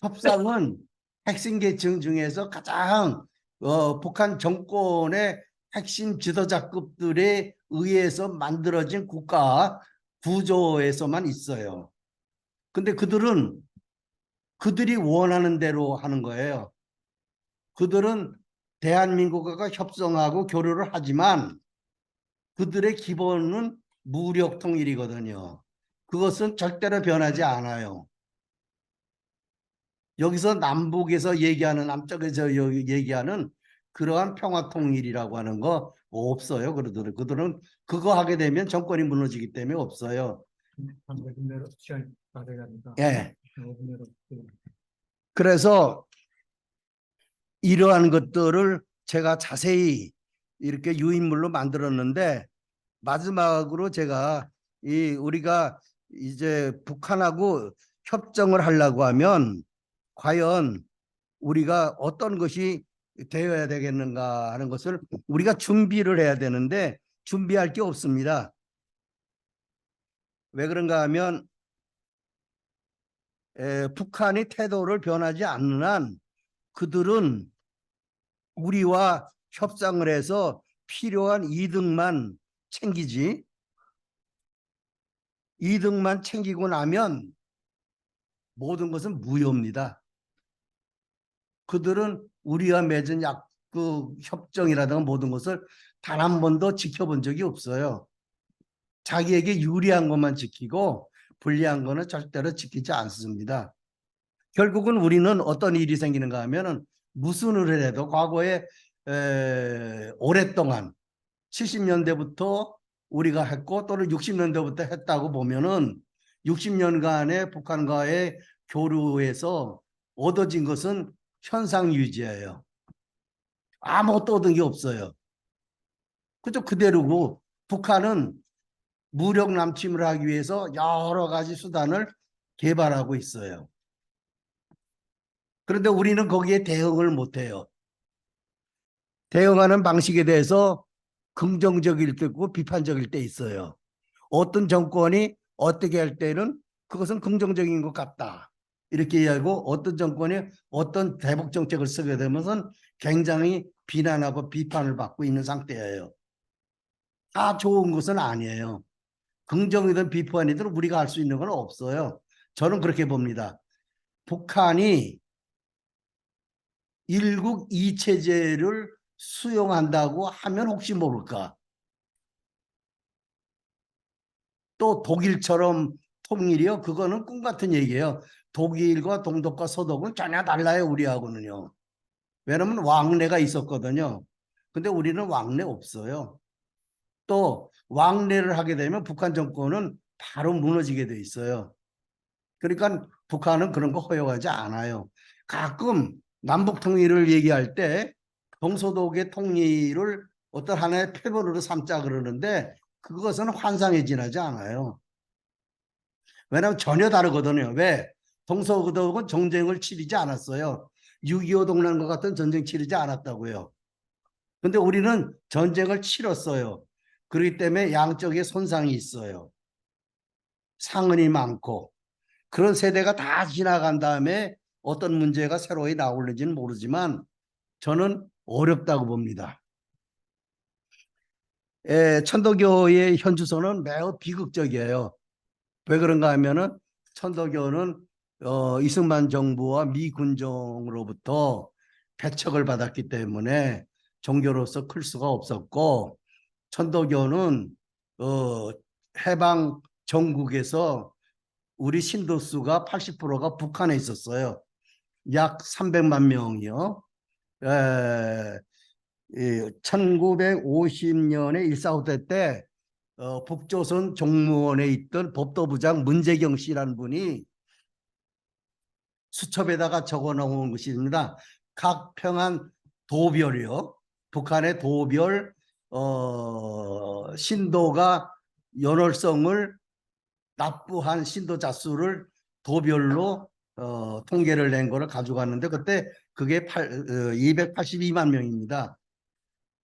협상은 핵심 계층 중에서 가장 북한 정권의 핵심 지도자급들에 의해서 만들어진 국가 구조에서만 있어요. 근데 그들이 원하는 대로 하는 거예요. 그들은 대한민국과 협상하고 교류를 하지만 그들의 기본은 무력 통일이거든요. 그것은 절대로 변하지 않아요. 여기서 남북에서 얘기하는 남쪽에서 얘기하는 그러한 평화 통일이라고 하는 거 없어요. 그들은 그거 하게 되면 정권이 무너지기 때문에 없어요. 시간이 다 돼가니까. 예. 그래서 이러한 것들을 제가 자세히 이렇게 유인물로 만들었는데 마지막으로 제가 우리가 이제 북한하고 협정을 하려고 하면 과연 우리가 어떤 것이 되어야 되겠는가 하는 것을 우리가 준비를 해야 되는데 준비할 게 없습니다. 왜 그런가 하면 북한이 태도를 변하지 않는 한 그들은 우리와 협상을 해서 필요한 이득만 챙기지, 이득만 챙기고 나면 모든 것은 무효입니다. 그들은 우리와 맺은 그 협정이라든가 모든 것을 단 한 번도 지켜본 적이 없어요. 자기에게 유리한 것만 지키고 불리한 거는 절대로 지키지 않습니다. 결국은 우리는 어떤 일이 생기는가 하면은 무슨 일을 해도 과거에 오랫동안 70년대부터 우리가 했고 또는 60년대부터 했다고 보면은 60년간의 북한과의 교류에서 얻어진 것은 현상 유지예요. 아무것도 얻은 게 없어요. 그저 그대로고 북한은 무력 남침을 하기 위해서 여러 가지 수단을 개발하고 있어요. 그런데 우리는 거기에 대응을 못해요. 대응하는 방식에 대해서 긍정적일 때 있고 비판적일 때 있어요. 어떤 정권이 어떻게 할 때는 그것은 긍정적인 것 같다. 이렇게 이야기하고 어떤 정권이 어떤 대북 정책을 쓰게 되면은 굉장히 비난하고 비판을 받고 있는 상태예요. 다 좋은 것은 아니에요. 긍정이든 비판이든 우리가 할 수 있는 건 없어요. 저는 그렇게 봅니다. 북한이 일국 이체제를 수용한다고 하면 혹시 모를까? 또 독일처럼 통일이요? 그거는 꿈 같은 얘기예요. 독일과 동독과 서독은 전혀 달라요, 우리하고는요. 왜냐면 왕래가 있었거든요. 근데 우리는 왕래 없어요. 또 왕래를 하게 되면 북한 정권은 바로 무너지게 돼 있어요. 그러니까 북한은 그런 거 허용하지 않아요. 가끔 남북 통일을 얘기할 때 동서독의 통일을 어떤 하나의 표본으로 삼자 그러는데 그것은 환상에 지나지 않아요. 왜냐하면 전혀 다르거든요. 왜? 동서독은 전쟁을 치르지 않았어요. 6.25 동란과 같은 전쟁 치르지 않았다고요. 근데 우리는 전쟁을 치렀어요. 그렇기 때문에 양쪽에 손상이 있어요. 상흔이 많고. 그런 세대가 다 지나간 다음에 어떤 문제가 새로이 나올는지는 모르지만 저는 어렵다고 봅니다. 천도교의 현주소는 매우 비극적이에요. 왜 그런가 하면은 천도교는 이승만 정부와 미 군정으로부터 배척을 받았기 때문에 종교로서 클 수가 없었고 천도교는 어, 해방 전국에서 우리 신도수가 80%가 북한에 있었어요. 약 300만 명이요. 1950년에 일사후퇴 때 북조선 종무원에 있던 법도부장 문재경 씨라는 분이 수첩에다가 적어 놓은 것입니다. 각 평안 도별이요. 북한의 도별 신도가 연월성을 납부한 신도자 수를 도별로 통계를 낸 거를 가져갔는데 그때 그게 282만 명입니다.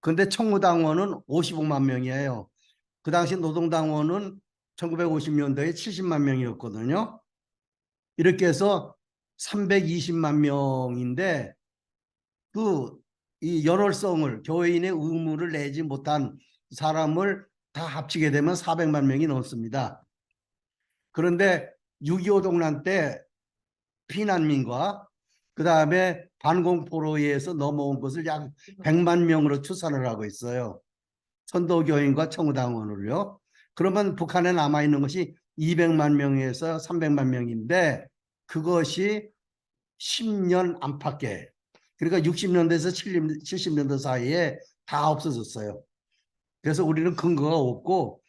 근데 청무당원은 55만 명이에요. 그 당시 노동당원은 1950년도에 70만 명이었거든요. 이렇게 해서 320만 명인데 이 연월성을 교인의 의무를 내지 못한 사람을 다 합치게 되면 400만 명이 넘습니다. 그런데 6.25 동란 때 피난민과 그 다음에 반공포로에 의해서 넘어온 것을 약 100만 명으로 추산을 하고 있어요. 천도교인과 청우당원을요. 그러면 북한에 남아있는 것이 200만 명에서 300만 명인데 그것이 10년 안팎에 그러니까 60년대에서 70년대 사이에 다 없어졌어요. 그래서 우리는 근거가 없고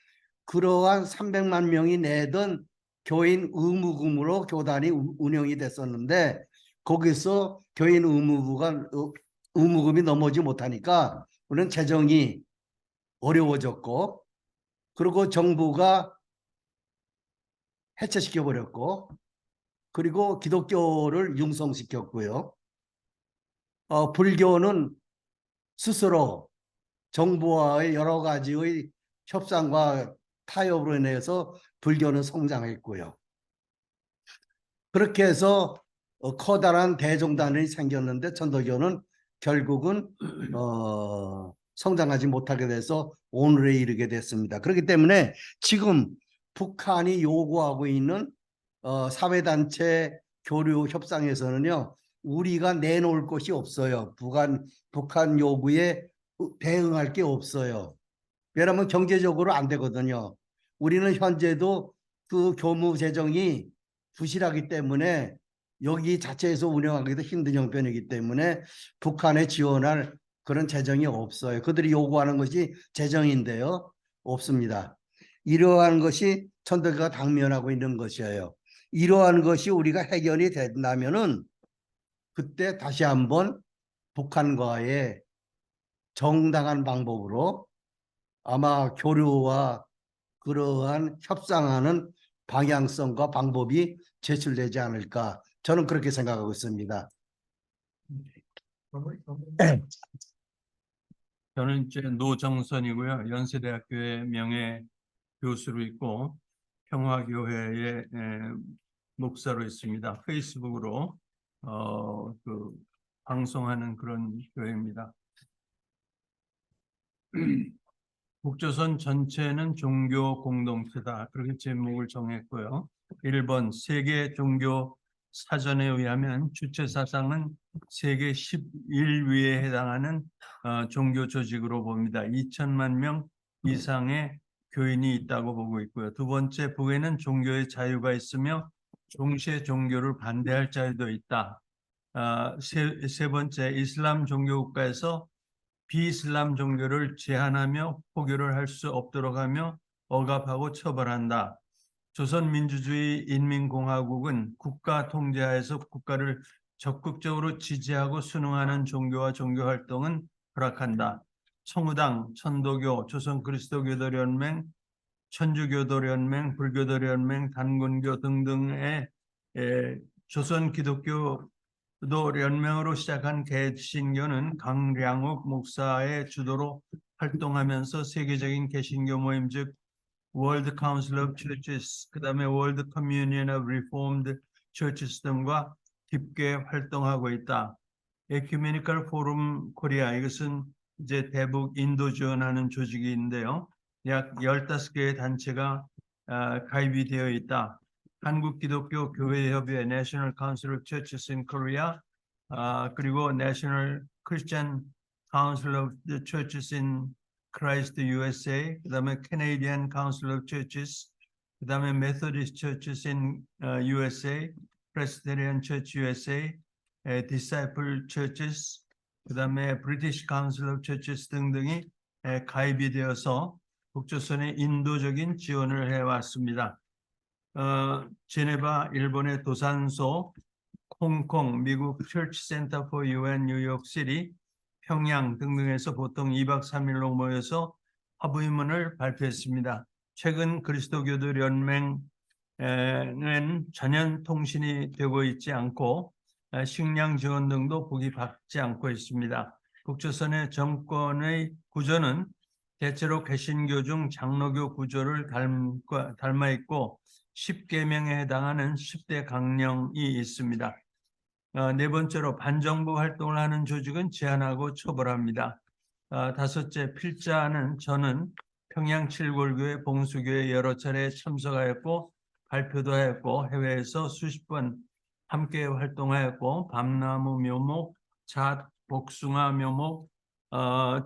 그러한 300만 명이 내던 교인 의무금으로 교단이 운영이 됐었는데 거기서 교인 의무금이 넘어오지 못하니까 우리는 재정이 어려워졌고 그리고 정부가 해체시켜 버렸고 그리고 기독교를 융성시켰고요. 불교는 스스로 정부와의 여러 가지의 협상과 타협으로 인해서 불교는 성장했고요. 그렇게 해서 커다란 대종단이 생겼는데 천도교는 결국은 성장하지 못하게 돼서 오늘에 이르게 됐습니다. 그렇기 때문에 지금 북한이 요구하고 있는 사회단체 교류 협상에서는요. 우리가 내놓을 것이 없어요. 북한 요구에 대응할 게 없어요. 왜냐하면 경제적으로 안 되거든요. 우리는 현재도 그 교무 재정이 부실하기 때문에 여기 자체에서 운영하기도 힘든 형편이기 때문에 북한에 지원할 그런 재정이 없어요. 그들이 요구하는 것이 재정인데요. 없습니다. 이러한 것이 천도교가 당면하고 있는 것이에요. 이러한 것이 우리가 해결이 된다면은 그때 다시 한번 북한과의 정당한 방법으로 아마 교류와 그러한 협상하는 방향성과 방법이 제출되지 않을까 저는 그렇게 생각하고 있습니다. 저는 이제 노정선이고요. 연세대학교의 명예 교수로 있고 평화교회의 목사로 있습니다. 페이스북으로 그 방송하는 그런 교회입니다. 북조선 전체는 종교 공동체다. 그렇게 제목을 정했고요. 1번 세계 종교 사전에 의하면 주체 사상은 세계 11위에 해당하는 종교 조직으로 봅니다. 2천만 명 이상의 교인이 있다고 보고 있고요. 두 번째, 북에는 종교의 자유가 있으며 동시에 종교를 반대할 자유도 있다. 세 번째, 이슬람 종교 국가에서 비이슬람 종교를 제한하며 포교를 할 수 없도록 하며 억압하고 처벌한다. 조선민주주의 인민공화국은 국가 통제하에서 국가를 적극적으로 지지하고 순응하는 종교와 종교활동은 허락한다. 청우당, 천도교, 조선그리스도교도연맹, 천주교도연맹, 불교도연맹, 단군교 등등의 조선기독교 도 연맹으로 시작한 개신교는 강량욱 목사의 주도로 활동하면서 세계적인 개신교 모임 즉 World Council of Churches, 그다음에 World Communion of Reformed Churches 등과 깊게 활동하고 있다. 에큐메니컬 포럼 코리아, 이것은 이제 대북 인도 지원하는 조직인데요. 약 15개의 단체가 가입이 되어 있다. 한국기독교 교회협의회 National Council of Churches in Korea, 그리고 National Christian Council of the Churches in Christ USA, 그다음에 Canadian Council of Churches, 그다음에 Methodist Churches in USA, Presbyterian Church USA, Disciple Churches, 그다음에 British Council of Churches 등등이 가입이 되어서 북조선의 인도적인 지원을 해왔습니다. 제네바 일본의 도산소, 홍콩, 미국 Church Center for UN 뉴욕시티, 평양 등등에서 보통 2박 3일로 모여서 합의문을 발표했습니다. 최근 그리스도교도 연맹은 전혀 통신이 되고 있지 않고 식량 지원 등도 보기 받지 않고 있습니다. 북조선의 정권의 구조는 대체로 개신교 중 장로교 구조를 닮아 있고 10계명에 해당하는 10대 강령이 있습니다. 네 번째로 반정부 활동을 하는 조직은 제한하고 처벌합니다. 다섯째, 필자는 저는 평양 칠골교회 봉수교회 여러 차례 참석하였고 발표도 하였고 해외에서 수십 번 함께 활동하였고 밤나무 묘목, 잣, 복숭아 묘목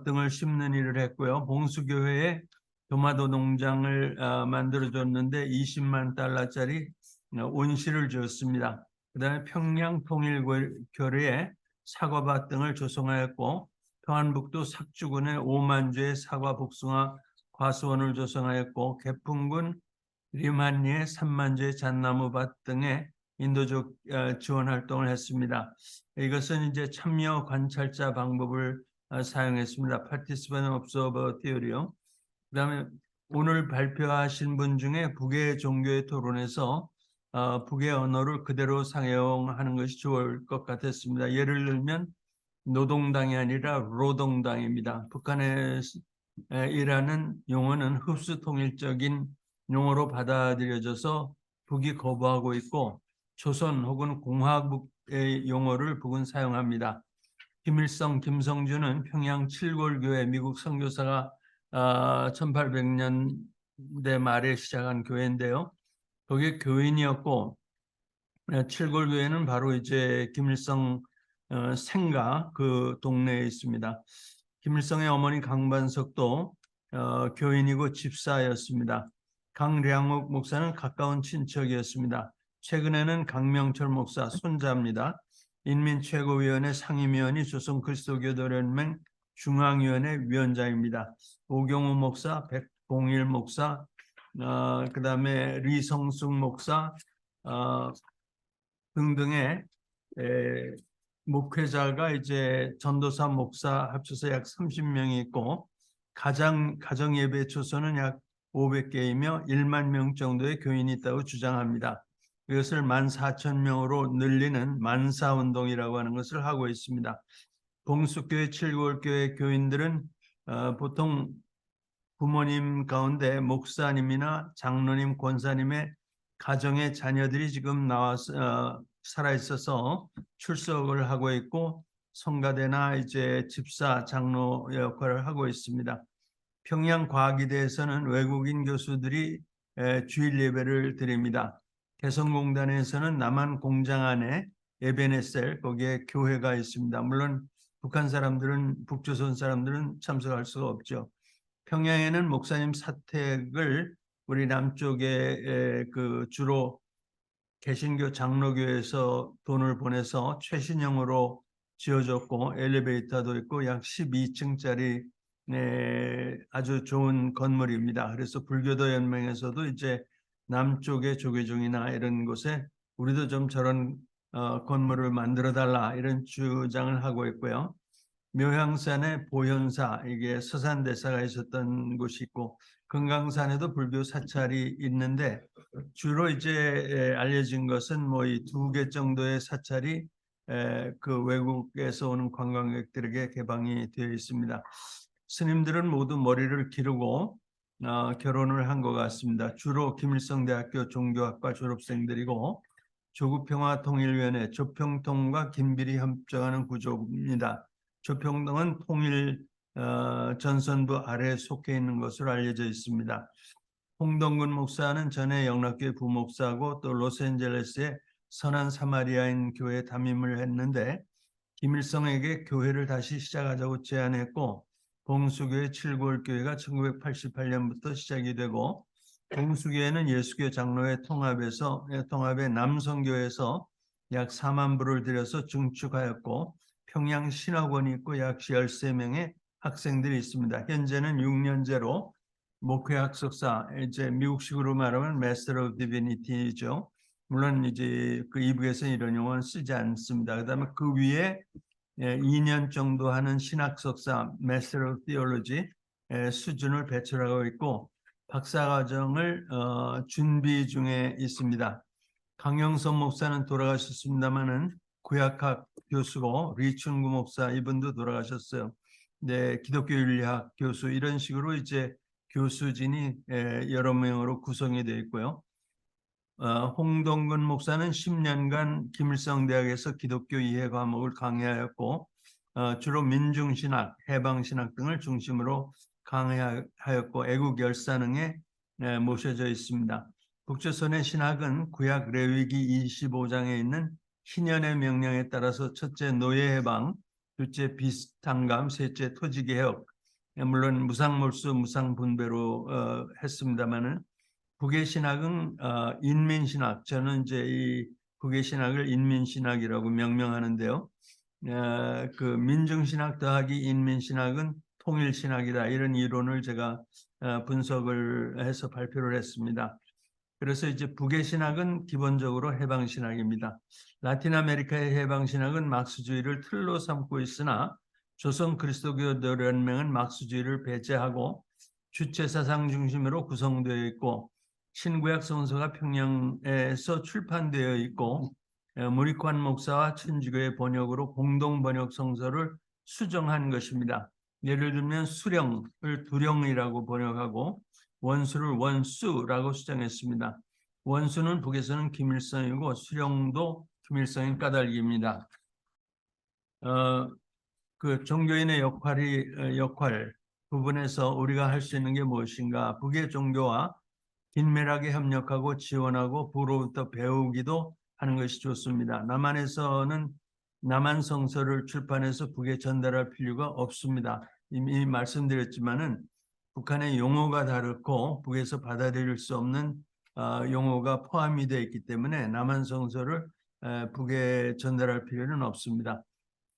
등을 심는 일을 했고요. 봉수교회에 도마도 농장을 만들어줬는데 20만 달러짜리 온실을 주었습니다. 그다음에 평양 통일교회에 사과밭 등을 조성하였고 평안북도 삭주군에 5만 주의 사과 복숭아 과수원을 조성하였고 개풍군 리만리에 3만 주의 잣나무밭 등의 인도적 지원 활동을 했습니다. 이것은 이제 참여 관찰자 방법을 사용했습니다. Participant Observer Theory요. 그다음에 오늘 발표하신 분 중에 북의 종교의 토론에서 북의 언어를 그대로 사용하는 것이 좋을 것 같았습니다. 예를 들면 노동당이 아니라 노동당입니다. 북한의 이라는 용어는 흡수 통일적인 용어로 받아들여져서 북이 거부하고 있고 조선 혹은 공화국의 용어를 북은 사용합니다. 김일성, 김성주는 평양 칠골교회 미국 선교사가 1800년대 말에 시작한 교회인데요. 거기에 교인이었고 칠골교회는 바로 이제 김일성 생가 그 동네에 있습니다. 김일성의 어머니 강반석도 교인이고 집사였습니다. 강량욱 목사는 가까운 친척이었습니다. 최근에는 강명철 목사 손자입니다. 인민최고위원회 상임위원이 조선그리스도교도연맹 중앙위원회 위원장입니다. 오경우 목사, 백봉일 목사, 그다음에 리성숙 목사 등등의 목회자가 이제 전도사, 목사 합쳐서 약 30명이 있고 가정 예배 초소는 약 500개이며 1만 명 정도의 교인이 있다고 주장합니다. 이것을 14,000명으로 늘리는 만사운동이라고 하는 것을 하고 있습니다. 봉숙교회, 칠골교회 교인들은 보통 부모님 가운데 목사님이나 장로님, 권사님의 가정의 자녀들이 지금 나와서 살아 있어서 출석을 하고 있고 성가대나 이제 집사, 장로 역할을 하고 있습니다. 평양과학의대에서는 외국인 교수들이 주일 예배를 드립니다. 개성공단에서는 남한 공장 안에 에베네셀 거기에 교회가 있습니다. 물론 북한 사람들은 북조선 사람들은 참석할 수가 없죠. 평양에는 목사님 사택을 우리 남쪽에 그 주로 개신교 장로교에서 돈을 보내서 최신형으로 지어졌고 엘리베이터도 있고 약 12층짜리 아주 좋은 건물입니다. 그래서 불교도 연맹에서도 이제 남쪽의 조계종이나 이런 곳에 우리도 좀 저런 건물을 만들어 달라 이런 주장을 하고 있고요. 묘향산에 보현사, 이게 서산대사가 있었던 곳이 있고 금강산에도 불교 사찰이 있는데 주로 이제 알려진 것은 뭐 이 2개 정도의 사찰이 그 외국에서 오는 관광객들에게 개방이 되어 있습니다. 스님들은 모두 머리를 기르고 결혼을 한 것 같습니다. 주로 김일성대학교 종교학과 졸업생들이고 조국평화통일위원회 조평통과 긴밀히 협정하는 구조입니다. 조평통은 통일 전선부 아래에 속해 있는 것으로 알려져 있습니다. 홍동근 목사는 전에 영락교회 부목사고 또 로스앤젤레스의 선한 사마리아인 교회 담임을 했는데 김일성에게 교회를 다시 시작하자고 제안했고 봉수교회 칠골교회가 1988년부터 시작이 되고 봉수교회는 예수교 장로회 통합의 남성교회에서 약 4만 불을 들여서 증축하였고 평양 신학원이 있고 약 13명의 학생들이 있습니다. 현재는 6년제로 목회 학석사, 이제 미국식으로 말하면 Master of Divinity죠. 물론 이제 그 이북에서 이런 용어는 쓰지 않습니다. 그다음에 그 위에 2년 정도 하는 신학 석사 Master of Theology 수준을 배출하고 있고 박사과정을 준비 중에 있습니다. 강영선 목사는 돌아가셨습니다마는 구약학 교수고 리춘구 목사 이분도 돌아가셨어요. 네, 기독교 윤리학 교수 이런 식으로 이제 교수진이 여러 명으로 구성이 되어 있고요. 홍동근 목사는 10년간 김일성대학에서 기독교 이해 과목을 강의하였고 주로 민중신학, 해방신학 등을 중심으로 강의하였고 애국 열사능에 모셔져 있습니다. 북조선의 신학은 구약 레위기 25장에 있는 희년의 명령에 따라서 첫째 노예해방, 둘째 비슷한감, 셋째 토지개혁, 물론 무상몰수, 무상분배로 했습니다마는 북의 신학은 인민신학, 저는 이제 이 북의 신학을 인민신학이라고 명명하는데요. 그 민중신학 더하기 인민신학은 통일신학이다 이런 이론을 제가 분석을 해서 발표를 했습니다. 그래서 이제 북의 신학은 기본적으로 해방신학입니다. 라틴 아메리카의 해방신학은 막스주의를 틀로 삼고 있으나 조선 그리스도교 연맹은 막스주의를 배제하고 주체사상 중심으로 구성되어 있고 신구약 성서가 평양에서 출판되어 있고 무리관 목사와 천주교의 번역으로 공동 번역 성서를 수정한 것입니다. 예를 들면 수령을 두령이라고 번역하고 원수를 원수라고 수정했습니다. 원수는 북에서는 김일성이고 수령도 김일성인 까닭입니다. 그 종교인의 역할 부분에서 우리가 할 수 있는 게 무엇인가? 북의 종교와 긴밀하게 협력하고 지원하고 부로부터 배우기도 하는 것이 좋습니다. 남한에서는 남한 성서를 출판해서 북에 전달할 필요가 없습니다. 이미 말씀드렸지만은 북한의 용어가 다르고 북에서 받아들일 수 없는 용어가 포함이 되어 있기 때문에 남한 성서를 북에 전달할 필요는 없습니다.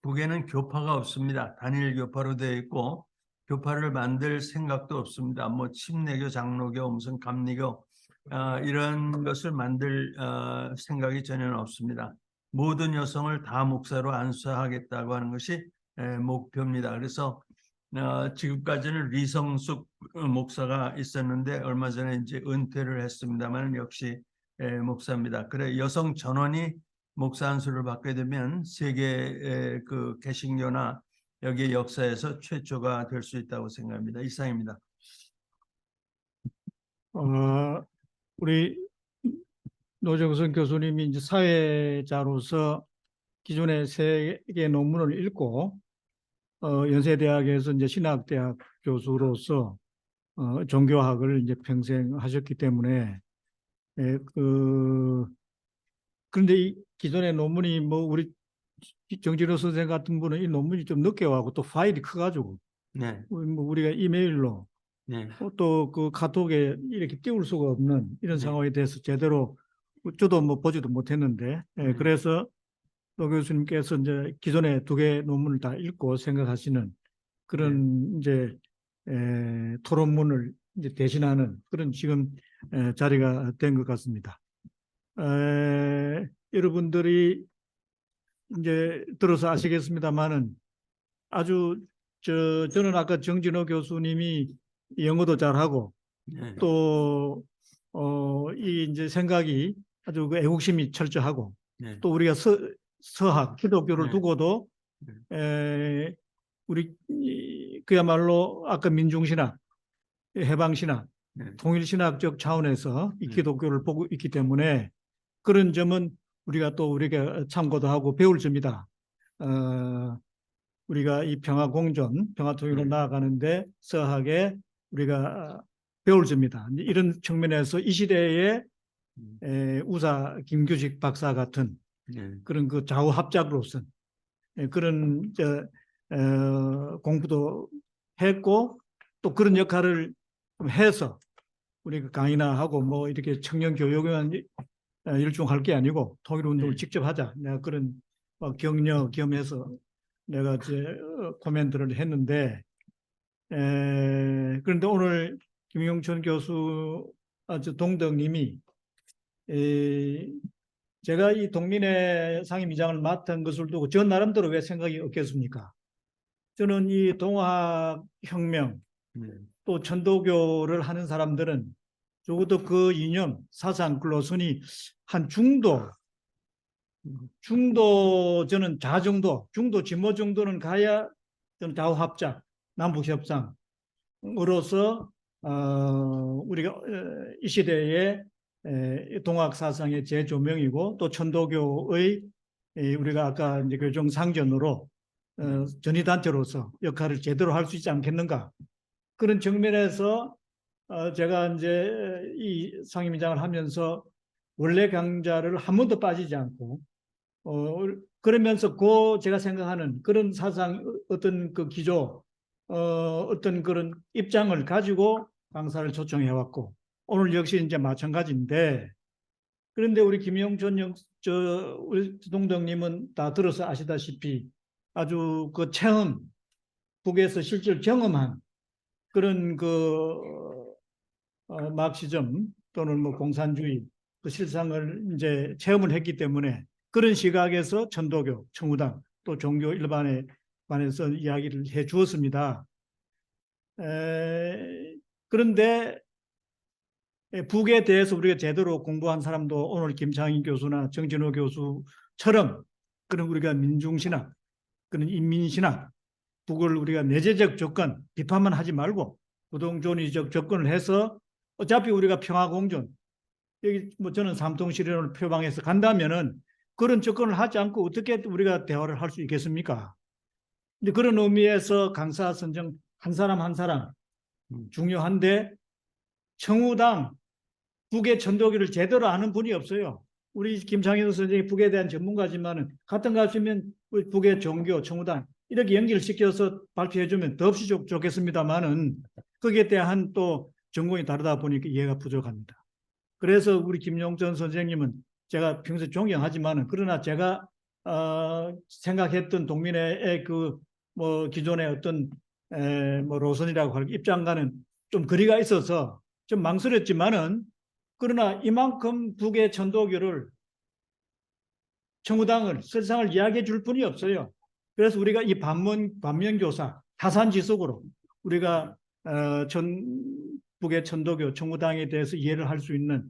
북에는 교파가 없습니다. 단일 교파로 되어 있고 교파를 만들 생각도 없습니다. 뭐 침례교, 장로교, 무슨 감리교 이런 것을 만들 생각이 전혀 없습니다. 모든 여성을 다 목사로 안수하겠다고 하는 것이 목표입니다. 그래서 지금까지는 리성숙 목사가 있었는데 얼마 전에 이제 은퇴를 했습니다만 역시 목사입니다. 그래 여성 전원이 목사 안수를 받게 되면 세계 그 개신교나 여기 역사에서 최초가 될 수 있다고 생각합니다. 이상입니다. 우리 노정선 교수님이 이제 사회자로서 기존의 세계 논문을 읽고 연세대학에서 이제 신학대학 교수로서 종교학을 이제 평생 하셨기 때문에 그런데 이 기존의 논문이 뭐 우리 정진호 선생 같은 분은 이 논문이 좀 늦게 와고 또 파일이 커가지고 네, 뭐 우리가 이메일로 네, 또 그 카톡에 이렇게 띄울 수가 없는 이런 네. 상황에 대해서 제대로 저도 뭐 보지도 못했는데 그래서 노 교수님께서 이제 기존에 두 개 논문을 다 읽고 생각하시는 그런 이제 토론문을 이제 대신하는 그런 지금 자리가 된 것 같습니다. 여러분들이 이제 들어서 아시겠습니다만은 아주 저는 아까 정진호 교수님이 영어도 잘하고 네. 또 이 이제 생각이 아주 그 애국심이 철저하고 네. 또 우리가 서학 기독교를 네. 두고도 우리 그야말로 아까 민중신학, 해방신학, 네. 통일신학적 차원에서 이 네. 기독교를 보고 있기 때문에 그런 점은 우리가 참고도 하고 배울 점이다. 우리가 이 평화공존, 평화통일로 나아가는데 서학에 우리가 배울 점이다. 이런 측면에서 이 시대에 우사 김규식 박사 같은 네. 그런 그 좌우합작으로서 그런 공부도 했고 또 그런 역할을 해서 우리가 강의나 하고 뭐 이렇게 청년 교육은 일종할 게 아니고 통일운동을 직접 하자. 내가 그런 격려 겸해서 내가 이제 코멘트를 했는데 그런데 오늘 김용천 교수 동덕님이 제가 이 동민회 상임위장을 맡은 것을 두고 저 나름대로 왜 생각이 없겠습니까? 저는 이 동아혁명 또 천도교를 하는 사람들은 적어도 그 이념, 사상, 글로선이 한 중도 저는 좌정도, 중도 진보 정도는 가야 저는 좌우합작, 남북협상으로서 우리가 이 시대의 동학 사상의 재조명이고 또 천도교의 우리가 아까 이제 교정 상전으로 전위단체로서 역할을 제대로 할 수 있지 않겠는가 그런 측면에서 제가 이제 이 상임위장을 하면서 원래 강좌를 한 번도 빠지지 않고 그러면서 제가 생각하는 그런 사상 어떤 그 기조 어떤 그런 입장을 가지고 강사를 초청해 왔고 오늘 역시 이제 마찬가지인데 그런데 우리 김용천 우리 동덕님은 다 들어서 아시다시피 아주 그 체험 북에서 실제로 경험한 그런 그 마크시즘 또는 뭐 공산주의 그 실상을 이제 체험을 했기 때문에 그런 시각에서 천도교, 청우당 또 종교 일반에 관해서 이야기를 해 주었습니다. 그런데 북에 대해서 우리가 제대로 공부한 사람도 오늘 김창인 교수나 정진호 교수처럼 그런 우리가 민중신학, 그런 인민신학, 북을 우리가 내재적 조건, 비판만 하지 말고 부동존의적 접근을 해서 어차피 우리가 평화공존, 여기 뭐 저는 삼통실현을 표방해서 간다면은 그런 접근을 하지 않고 어떻게 우리가 대화를 할 수 있겠습니까? 근데 그런 의미에서 강사 선정 한 사람 한 사람 중요한데 청우당 북의 천도교를 제대로 아는 분이 없어요. 우리 김창현 선생이 북에 대한 전문가지만은 같은 가시면 북의 종교, 청우당 이렇게 연결시켜서 발표해주면 더없이 좋겠습니다만은 거기에 대한 또 전공이 다르다 보니까 이해가 부족합니다. 그래서 우리 김용천 선생님은 제가 평소에 존경하지만은 그러나 제가 생각했던 동민회의 그 뭐 기존의 어떤 뭐 로선이라고 할 입장과는 좀 거리가 있어서 좀 망설였지만은 그러나 이만큼 북의 천도교를 청구당을 세상을 이야기해 줄 분이 없어요. 그래서 우리가 이 반면교사 타산지석으로 우리가 북의 천도교 청구당에 대해서 이해를 할 수 있는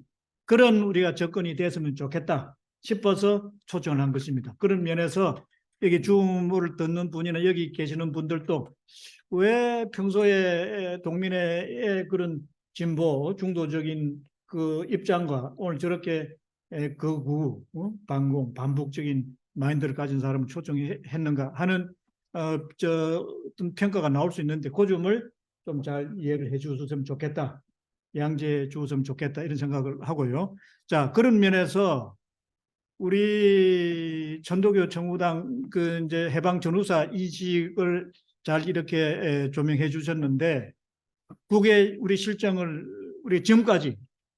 그런 우리가 접근이 됐으면 좋겠다 싶어서 초청한 것입니다. 그런 면에서 여기 주무를 듣는 분이나 여기 계시는 분들도 왜 평소에 동민의 그런 진보 중도적인 그 입장과 오늘 저렇게 극우 반공 반복적인 마인드를 가진 사람을 초청했는가 하는 어떤 평가가 나올 수 있는데 그 점을 좀 잘 이해를 해 주셨으면 좋겠다. 양지해 주셨으면 좋겠다 이런 생각을 하고요. 자, 그런 면에서 우리 천도교 청구당 그 이제 해방 전후사 이직을 잘 이렇게 조명해 주셨는데 북의 우리 실정을 우리 지금까지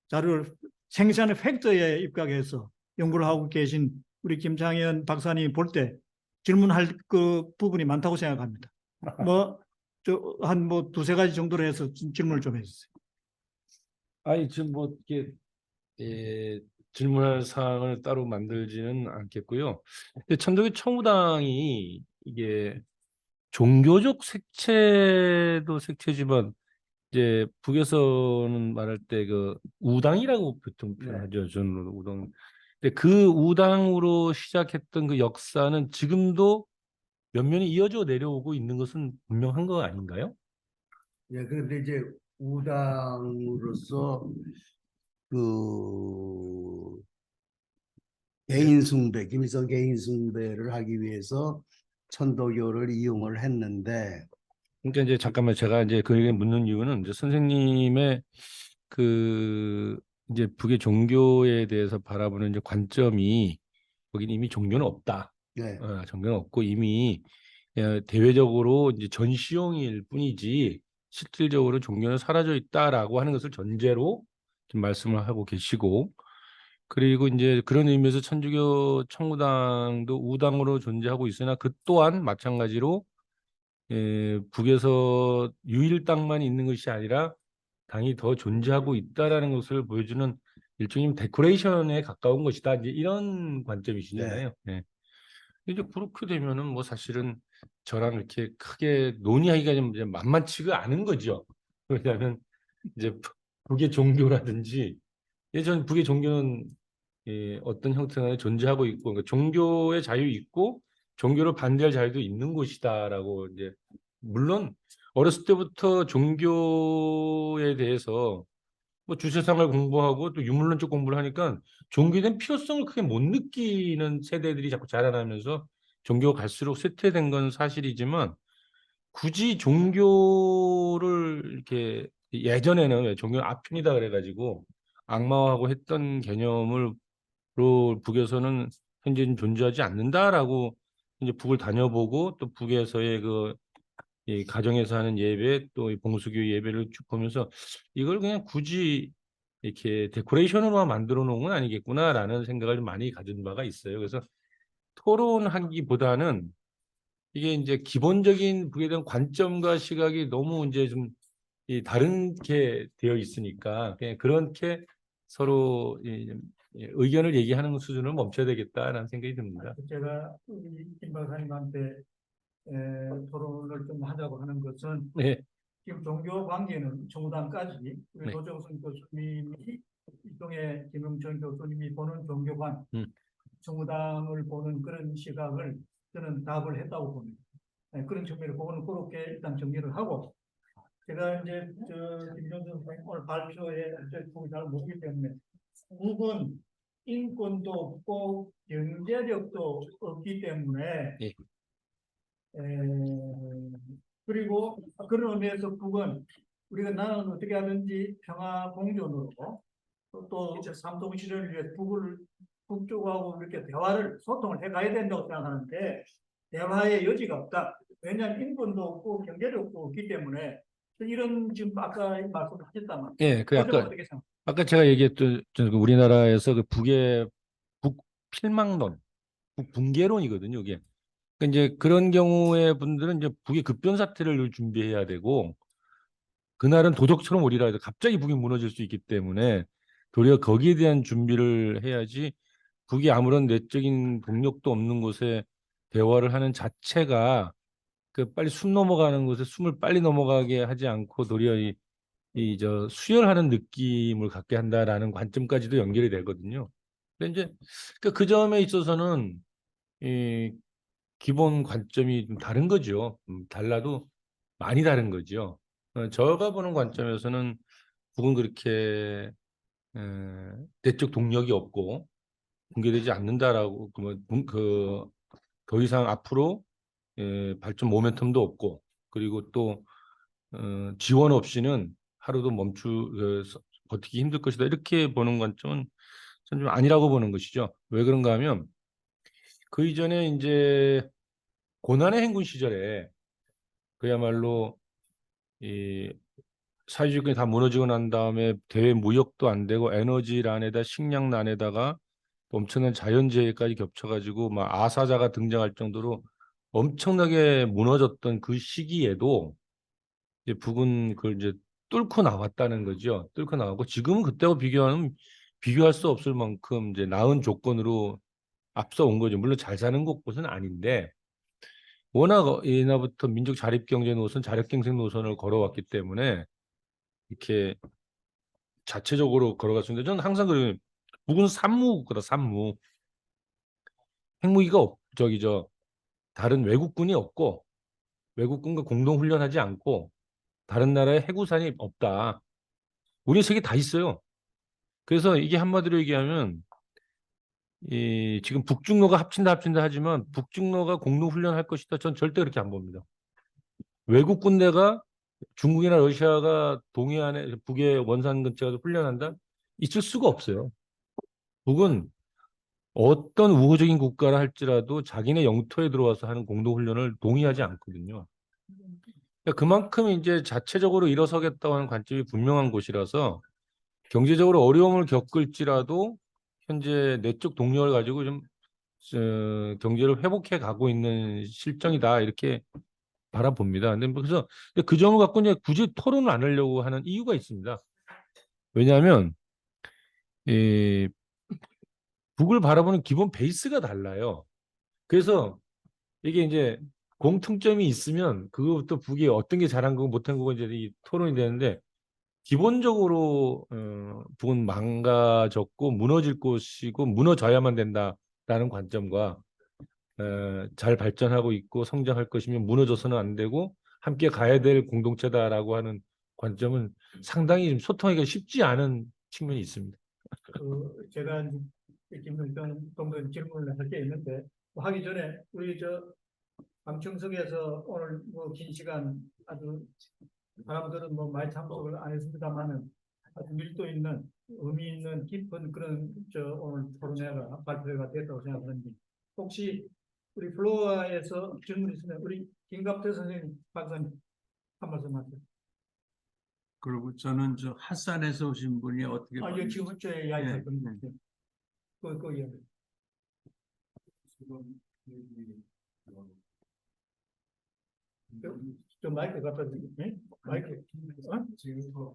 자료를 생산의 팩트에 입각해서 연구를 하고 계신 우리 김창현 박사님 볼 때 질문할 그 부분이 많다고 생각합니다. 한 두세 가지 정도로 해서 질문을 좀 해주세요. 아니 지금 뭐 이렇게 질문할 사항을 따로 만들지는 않겠고요. 근데 천도교 청구당이 이게 종교적 색채도 색채지만 이제 북에서는 말할 때 그 우당이라고 보통 표현하죠. 저는 우당. 근데 그 우당으로 시작했던 그 역사는 지금도 면면이 이어져 내려오고 있는 것은 분명한 거 아닌가요? 예, 그런데 이제 우당으로서 그 개인 숭배, 김일성 개인 숭배를 하기 위해서 천도교를 이용을 했는데 그러니까 이제 잠깐만 제가 이제 그에게 묻는 이유는 이제 선생님의 그 이제 북의 종교에 대해서 바라보는 이제 관점이 거기는 이미 종교는 없다. 네. 종교는 없고 이미 대외적으로 이제 전시용일 뿐이지 실질적으로 종교는 사라져 있다라고 하는 것을 전제로 지금 말씀을 하고 계시고 그리고 이제 그런 의미에서 천주교 청구당도 우당으로 존재하고 있으나 그 또한 마찬가지로 북에서 유일당만 있는 것이 아니라 당이 더 존재하고 있다라는 것을 보여주는 일종의 데코레이션에 가까운 것이다. 이제 이런 관점이시잖아요. 네. 이제 그렇게 되면은 뭐 사실은 저랑 이렇게 크게 논의하기가 좀 이제 만만치가 않은 거죠. 왜냐하면 이제 북의 종교라든지 예전 북의 종교는 어떤 형태가 존재하고 있고 그러니까 종교의 자유 있고 종교를 반대할 자유도 있는 곳이다라고 이제 물론 어렸을 때부터 종교에 대해서 뭐 주세상을 공부하고 또 유물론적 공부를 하니까 종교에 대한 필요성을 크게 못 느끼는 세대들이 자꾸 자라나면서 종교가 갈수록 쇠퇴된 건 사실이지만 굳이 종교를 이렇게 예전에는 왜 종교 아편이다 그래가지고 악마화하고 했던 개념을 북에서는 현재는 존재하지 않는다라고 이제 북을 다녀보고 또 북에서의 이 가정에서 하는 예배 또 이 봉수교 예배를 쭉 보면서 이걸 그냥 굳이 이렇게 데코레이션으로만 만들어 놓은 건 아니겠구나라는 생각을 좀 많이 가진 바가 있어요. 그래서 토론하기보다는 이게 이제 기본적인 북에 대한 관점과 시각이 너무 이제 좀 다른게 되어 있으니까 그냥 그렇게 서로 의견을 얘기하는 수준을 멈춰야 되겠다라는 생각이 듭니다. 제가 김 박사님한테 토론을 좀 하자고 하는 것은 네. 지금 종교 관계는 청구당까지 우리 네. 노정순 교수님이 일종의 김영천 교수님이 보는 종교관, 청구당을 보는 그런 시각을 저는 답을 했다고 봅니다. 그런 측면을 그거는 그렇게 일단 정리를 하고 제가 이제 김정준 선생님 오늘 발표에 북을 잘 모르기 때문에 북은 인권도 없고 경제력도 없기 때문에 예. 그리고 그런 의미에서 북은 우리가 나는 어떻게 하든지 평화 공존으로 또 삼동 실현을 위해 북쪽하고 이렇게 대화를 소통을 해가야 된다고 생각하는데 대화의 여지가 없다. 왜냐하면 인권도 없고 경제력도 없기 때문에 이런 지금 아까 말씀하셨다만 예, 그 어떻게 생각하세요? 아까 제가 얘기했던 우리나라에서 그 북의 북 필망론, 북 붕괴론이거든요. 이게 그러니까 이제 그런 경우에 분들은 이제 북의 급변 사태를 준비해야 되고 그날은 도적처럼 오리라 해도 갑자기 북이 무너질 수 있기 때문에 도리어 거기에 대한 준비를 해야지 북이 아무런 내적인 동력도 없는 곳에 대화를 하는 자체가 그 빨리 숨 넘어가는 곳에 숨을 빨리 넘어가게 하지 않고 도리어 저 수혈하는 느낌을 갖게 한다라는 관점까지도 연결이 되거든요. 근데 이제 그 점에 있어서는 이 기본 관점이 좀 다른 거죠. 달라도 많이 다른 거죠. 제가 보는 관점에서는 북은 그렇게 내적 동력이 없고 붕괴되지 않는다라고 더 이상 앞으로 발전 모멘텀도 없고 그리고 또 지원 없이는 하루도 버티기 힘들 것이다 이렇게 보는 관점은 저는 좀 아니라고 보는 것이죠. 왜 그런가 하면 그 이전에 이제 고난의 행군 시절에 그야말로 이 사회주의가 다 무너지고 난 다음에 대외 무역도 안 되고 에너지난에다 식량난에다가 엄청난 자연재해까지 겹쳐가지고 막 아사자가 등장할 정도로 엄청나게 무너졌던 그 시기에도 이제 북은 그걸 이제 뚫고 나왔다는 거죠. 뚫고 나왔고 지금은 그때와 비교하면 비교할 수 없을 만큼 이제 나은 조건으로 앞서 온 거죠. 물론 잘 사는 곳은 아닌데 워낙 옛날부터 민족 자립 경제 노선, 자력 경쟁 노선을 걸어왔기 때문에 이렇게 자체적으로 걸어갔습니다. 저는 항상 그래요. 북은 산무국가다, 산무. 핵무기가 다른 외국군이 없고 외국군과 공동 훈련하지 않고 다른 나라의 해구산이 없다. 우리 세계 다 있어요. 그래서 이게 한마디로 얘기하면 지금 북중로가 합친다 하지만 북중로가 공동 훈련할 것이다. 전 절대 그렇게 안 봅니다. 외국 군대가 중국이나 러시아가 동해안에 북의 원산 근처에 가서 훈련한다? 있을 수가 없어요. 북은 어떤 우호적인 국가라 할지라도 자기네 영토에 들어와서 하는 공동훈련을 동의하지 않거든요. 그러니까 그만큼 이제 자체적으로 일어서겠다고 하는 관점이 분명한 곳이라서 경제적으로 어려움을 겪을지라도 현재 내적 동력을 가지고 좀 경제를 회복해 가고 있는 실정이다 이렇게 바라봅니다. 그래서 그 점을 갖고 이제 굳이 토론을 안 하려고 하는 이유가 있습니다. 왜냐하면 이 북을 바라보는 기본 베이스가 달라요. 그래서 이게 이제 공통점이 있으면 그것부터 북이 어떤 게 잘한 거고 못한 거고 이제 이 토론이 되는데 기본적으로 북은 망가졌고 무너질 것이고 무너져야만 된다라는 관점과 잘 발전하고 있고 성장할 것이면 무너져서는 안 되고 함께 가야 될 공동체다라고 하는 관점은 상당히 좀 소통하기가 쉽지 않은 측면이 있습니다. 제가 정도 질문을 할 게 있는데 뭐 하기 전에 우리 방청석에서 오늘 뭐 긴 시간 아주 사람들은 뭐 많이 참석을 안 했습니다만은 아주 밀도 있는 의미 있는 깊은 그런 오늘 토론회가 발표가 됐다고 생각하는데 혹시 우리 플로어에서 질문 있으면 우리 김갑태 선생님 박사님 한 말씀 하세요. 그리고 저는 저 핫산에서 오신 분이 어떻게 이거 봤는지. 지금 제 이야기 할 네, 겁니다. 네. 그 이야기. 좀 마이크 갖다 주세요. 네? 마이크. 지금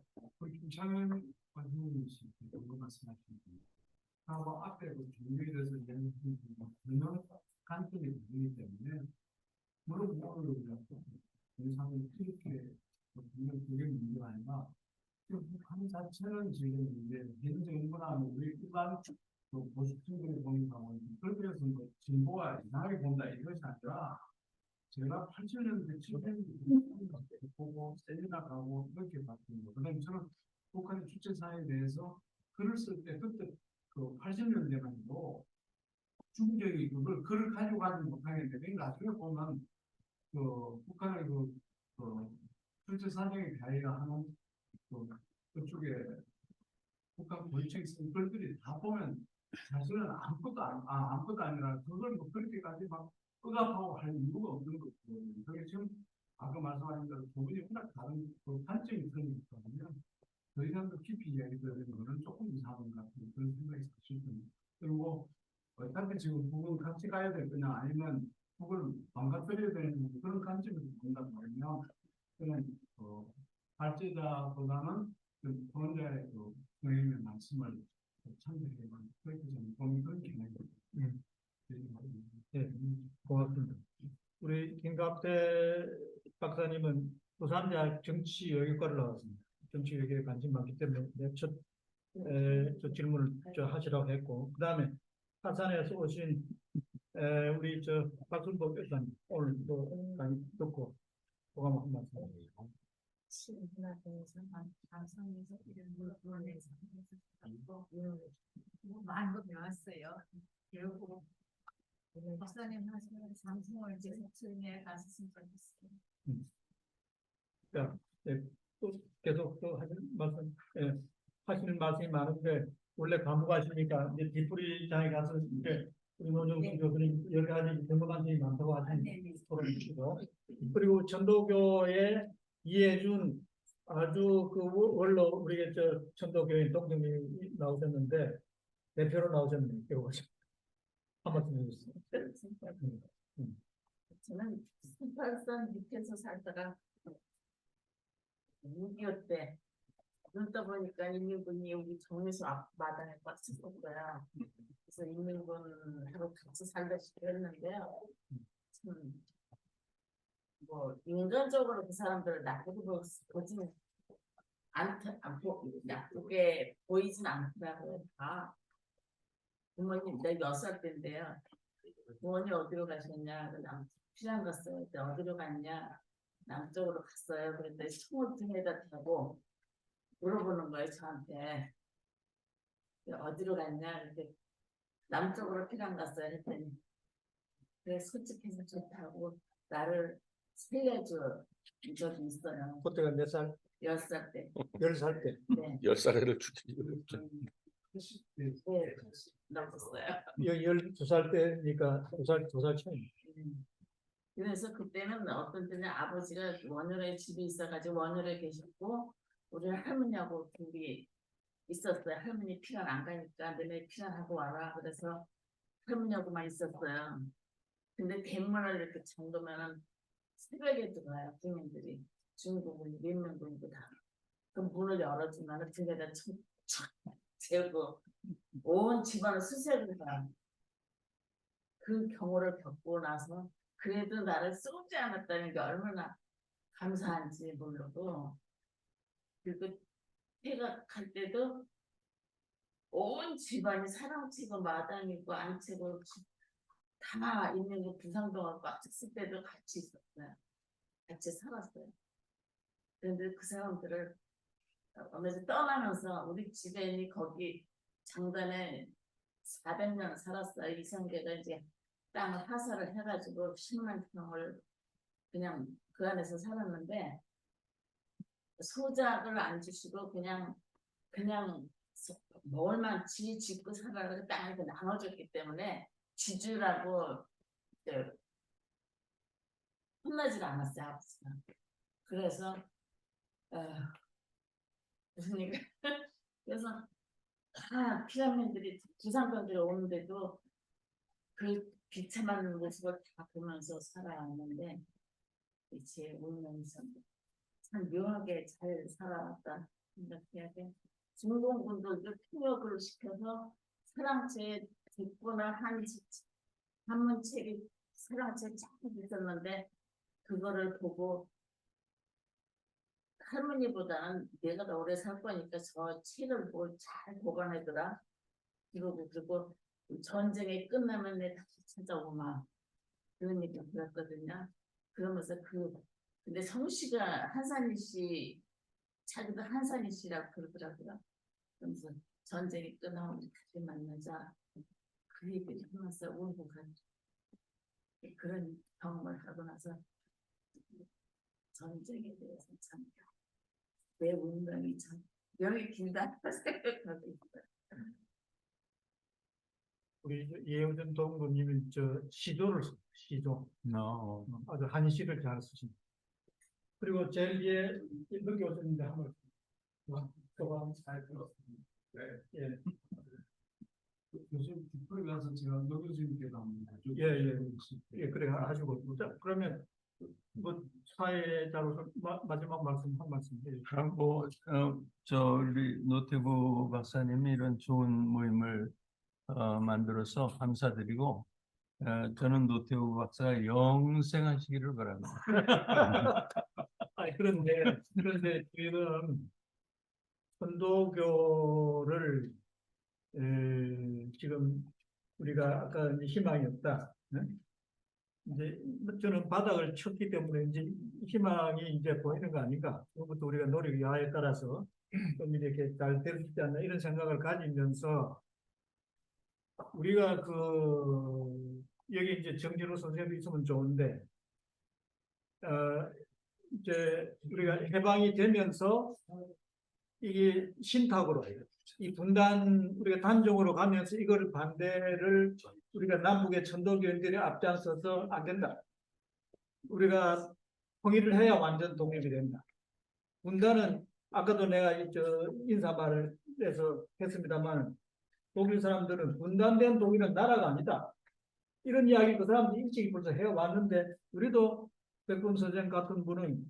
김창현 관장님이시 것 말씀하시는 하고 앞에 종류에 대해서 분명 관점이 다르기 때문에 물론 오늘 우리가 영상을 이렇게 분명 그게 문제가 아니라 북한 자체는 지금 이제 현 정부나 우리 일반 보수층들이 보는 상황은 그렇게 해서 뭐 진보가 이상하게 본다 이것이 아니라 제가 80년대 70년대 보고 세미나 가고 이렇게 봤습니다. 그다음에 저는 북한의 주체 사회에 대해서 글을 쓸 때 그때 그 80년대만도 중국이 글을 가지고 가지 못하겠는데 나중에 보면 그 북한의 주체 사정에 대하여 하는 그쪽에 북한 본청이 쓴 글들이 다 보면 사실은 아무것도 아니라 그걸 뭐 그렇게까지 막 억압하고 할 이유가 없는 거거든요. 그게 지금 아까 말씀하신 대로 두 분이 워낙 다른 관점이 있거든요. 더 이상 더 깊이 이야기드리는 거는 조금 이상한 것 같은 그런 생각이 사실 듭니다. 그리고 어차피 지금 북은 같이 가야 될 거냐 아니면 북을 망가뜨려야 되는 그런 관점에서 본다고 하면 그냥 발제자보다는 그 토론자의 그 선생님의 말씀을 참석해서 그렇게 저는 보는 그런 경향이 우리 김갑태 박사님은 부산대학 정치외교과를 나왔습니다. 정치외교에 관심 많기 때문에 저 질문을 하시라고 했고, 그 다음에 하산에서 오신 우리 박순복 교수님 오늘 또 강의 듣고 소감 한 말씀. 신문화에서 방송에서 이런 물건에서 많은 거 배웠어요. 결국 박사님 하시는 방송을 이제 설명해 갔으면 좋겠어요. 자, 또 계속 또 하시는 말씀이 많은데 원래 간부가시니까 이제 뒷부리장에 가서 이제 우리 노정수 교수님 여러 가지 궁금한 점이 많다고 하시는 토론이시고, 그리고 전도교의 이해준 아주 그 원로 우리 전도교인 동정님이 나오셨는데 대표로 나오셨는데 한 말씀 해주세요. 저는 18선 밑에서 살다가 6.25 때 눈 떠보니까 인민군이 우리 정리소 앞마당에 꽉 찼었어요. 그래서 인민군하고 같이 살다 싶었는데요. 참, 뭐 인간적으로 그 사람들을 나쁘게 보지는 나쁘게 보이진 않더라고요. 다 부모님, 내가 6살 때인데요. 부모님 어디로 가셨냐? 피난 갔어요. 그때 어디로 갔냐? 남쪽으로 갔어요. 그런데 총을 등에다 대고 물어보는 거예요, 저한테. 어디로 갔냐? 이렇게 남쪽으로 피난 갔어요. 했더니 그래 솔직해서 좋다고 나를 살려줘 적이 있어요. 그때가 몇 살? 10살 때. 10살 때. 네. 10살을 죽이고 네, 넘었어요. 12살 때니까 2살 차이. 그래서 그때는 어떤 때는 아버지가 원효에 집에 있어가지고 원효에 계셨고 우리 할머니하고 둘이 있었어요. 할머니 피난 안 가니까 너네 피난하고 와라. 그래서 할머니하고만 있었어요. 근데 대문을 이렇게 잠그면은 새벽에 들어와요. 군인들이. 중국은 민민군도 다. 그 문을 열어주면은 등에다 촥 재고 온 집안을 수색을 가. 그 경우를 겪고 나서 그래도 나를 쏘지 않았다는 게 얼마나 감사한지 모르고, 그리고 퇴각할 때도 온 집안이 사랑치고 마당이고 안치고 다 있는 그 부상동을 꽉 찼을 때도 같이 있었어요. 같이 살았어요. 그런데 그 사람들을 어느 날 떠나면서 우리 집에는 거기 장단에 400년 살았어요. 이성계가 이제 땅을 하사를 해가지고 10만 평을 그냥 그 안에서 살았는데 소작을 안 주시고 그냥 뭘만 짓고 살아라 땅을 나눠줬기 때문에 지주라고 혼나질 않았어요, 아버지가. 그래서 무슨 얘기 그래서 다 피난민들이 부상병들이 오는데도 그 비참한 모습을 다 보면서 살아왔는데 이제 오면서 참 묘하게 잘 살아왔다 생각해야 돼. 중공군들도 통역을 시켜서 사랑채 듣거나 한문책이 사랑채 쫙 있었는데 그거를 보고 할머니보다는 내가 더 오래 살 거니까 저 책을 뭘 잘 보관하더라. 그리고 전쟁이 끝나면 내 다시 찾아오고 막 그런 얘기 들었거든요. 그러면서 근데 성씨가 한산희 씨, 자기도 한산희 씨라고 그러더라고요. 그러면서 전쟁이 끝나면 우리 다시 만나자. 그 얘기를 하면서 울고 가죠. 그런 경험을 하고 나서 전쟁에 대해서 참 내 운명이 참 명이 길다 생각하고 있어요. 우리 예우전 동구님이 시조를 써요. 시조. 아주 한시를 잘 쓰십니다. 그리고 제일 뒤에 임덕 교수님인데 한번 소감 잘 들었습니다. 네. 예. 교수님 뒷부리 가서 제가 노 교수님께도 한번 예, 그래 하시고. 자, 그러면 뭐 사회자로서 마지막 말씀 한 말씀 해주세요. 우리 노태구 박사님이 이런 좋은 모임을 만들어서 감사드리고, 저는 노태우 박사가 영생하시기를 바랍니다. 그런데 저희는 천도교를 지금 우리가 아까 이제 희망이 없다. 이제 저는 바닥을 쳤기 때문에 이제 희망이 이제 보이는 거 아닌가. 그것부터 우리가 노력 여하에 따라서 좀 이렇게 잘 될 수 있지 않나 이런 생각을 가지면서 우리가 여기 이제 정진호 선생님도 있으면 좋은데 이제 우리가 해방이 되면서 이게 신탁으로 이 분단 우리가 단종으로 가면서 이거를 반대를 우리가 남북의 천도교인들이 앞장서서 안 된다. 우리가 통일을 해야 완전 독립이 된다. 분단은 아까도 내가 인사말을 해서 했습니다만 독일 사람들은 분단된 독일은 나라가 아니다. 이런 이야기 그 사람들이 일찍이 벌써 해왔는데 우리도 백범 선생 같은 분은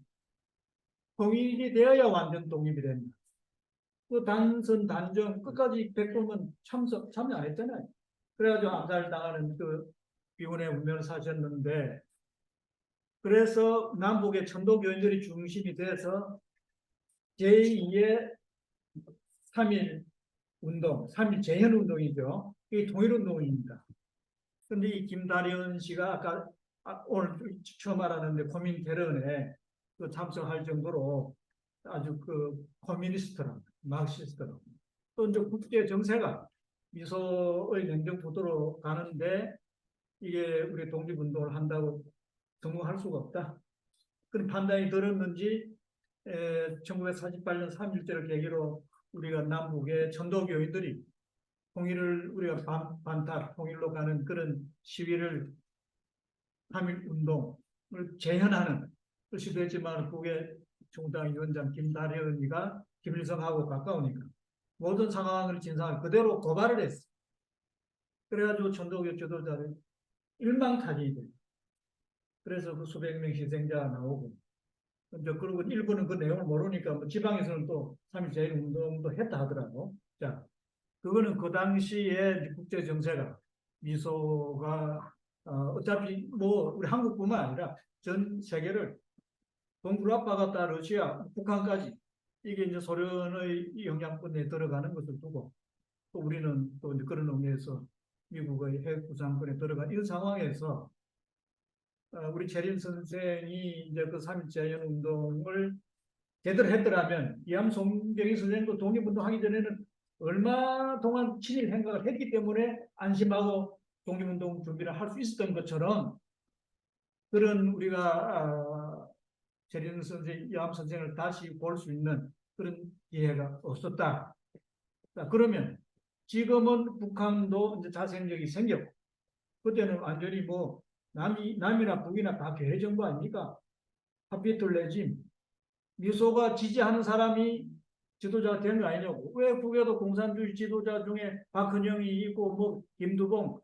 통일이 되어야 완전 독립이 된다. 그 단선 단정 끝까지 백범은 참여 안 했잖아요. 그래가지고 암살당하는 그 비운의 운명을 사셨는데 그래서 남북의 천도교인들이 중심이 돼서 제2의 3.1 운동, 3.1 재현운동이죠. 이게 통일운동입니다. 그런데 이 김다리언 씨가 아까 오늘 처음 알았는데 코민테런에 참석할 정도로 아주 코미니스트라고 마르크시스트라고 또 이제 국제 정세가 미소의 냉정부도로 가는데 이게 우리 독립운동을 한다고 성공할 수가 없다. 그런 판단이 들었는지 1948년 3.1절을 계기로 우리가 남북의 천도교인들이 통일을 우리가 반탁 통일로 가는 그런 시위를 3.1 운동을 재현하는 뜻이 되지만 그게 중당 위원장 김다리언이가 김일성하고 가까우니까 모든 상황을 진상을 그대로 고발을 했어. 그래가지고 천도교 지도자를 일망타진이 돼. 그래서 그 수백 명 희생자가 나오고 이제 그리고 일부는 그 내용을 모르니까 뭐 지방에서는 또 3.1 재헌운동도 했다 하더라고. 자, 그거는 그 당시에 국제 정세가 미소가 어차피 뭐 우리 한국뿐만 아니라 전 세계를 동구라빠갔다 러시아, 북한까지 이게 이제 소련의 영향권에 들어가는 것을 두고 또 우리는 또 이제 그런 의미에서 미국의 핵 구상권에 들어간 이 상황에서 우리 최린 선생이 이제 그 3.1 재헌운동을 제대로 했더라면 이암송병희 선생도 독립운동하기 전에는 얼마 동안 친일 행각을 했기 때문에 안심하고 독립운동 준비를 할 수 있었던 것처럼 그런 우리가 최린 선생, 이암 선생을 다시 볼 수 있는 그런 기회가 없었다. 자, 그러면 지금은 북한도 이제 자생력이 생겼고 그때는 완전히 뭐 남이나 북이나 다 괴뢰정부 아닙니까? 하피툴 레짐 미소가 지지하는 사람이 지도자가 되는 거 아니냐고. 왜 북에도 공산주의 지도자 중에 박헌영이 있고 뭐 김두봉